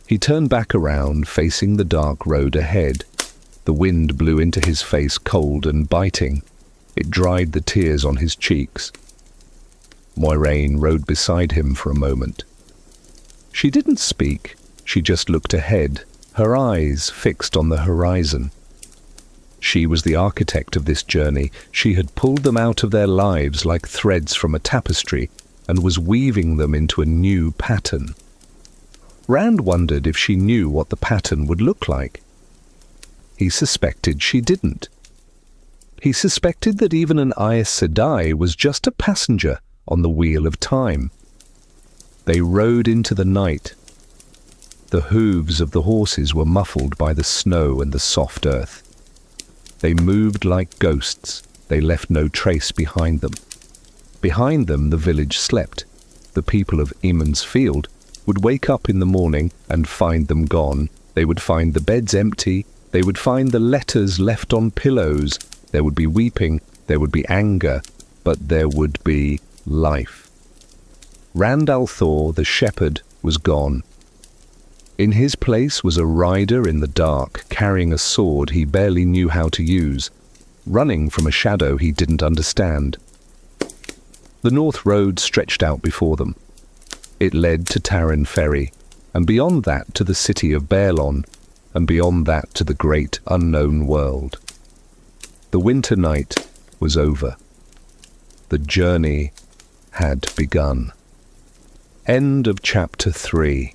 He turned back around, facing the dark road ahead. The wind blew into his face, cold and biting. It dried the tears on his cheeks. Moiraine rode beside him for a moment. She didn't speak. She just looked ahead, her eyes fixed on the horizon. She was the architect of this journey. She had pulled them out of their lives like threads from a tapestry and was weaving them into a new pattern. Rand wondered if she knew what the pattern would look like. He suspected she didn't. He suspected that even an Aes Sedai was just a passenger on the wheel of time. They rode into the night. The hooves of the horses were muffled by the snow and the soft earth. They moved like ghosts. They left no trace behind them. Behind them, the village slept. The people of Emond's field would wake up in the morning and find them gone. They would find the beds empty. They would find the letters left on pillows. There would be weeping. There would be anger. But there would be life. Rand al'Thor, the shepherd, was gone. In his place was a rider in the dark, carrying a sword he barely knew how to use, running from a shadow he didn't understand. The North Road stretched out before them. It led to Tarren Ferry, and beyond that to the city of Baerlon, and beyond that to the great unknown world. The winter night was over. The journey had begun. End of chapter 3.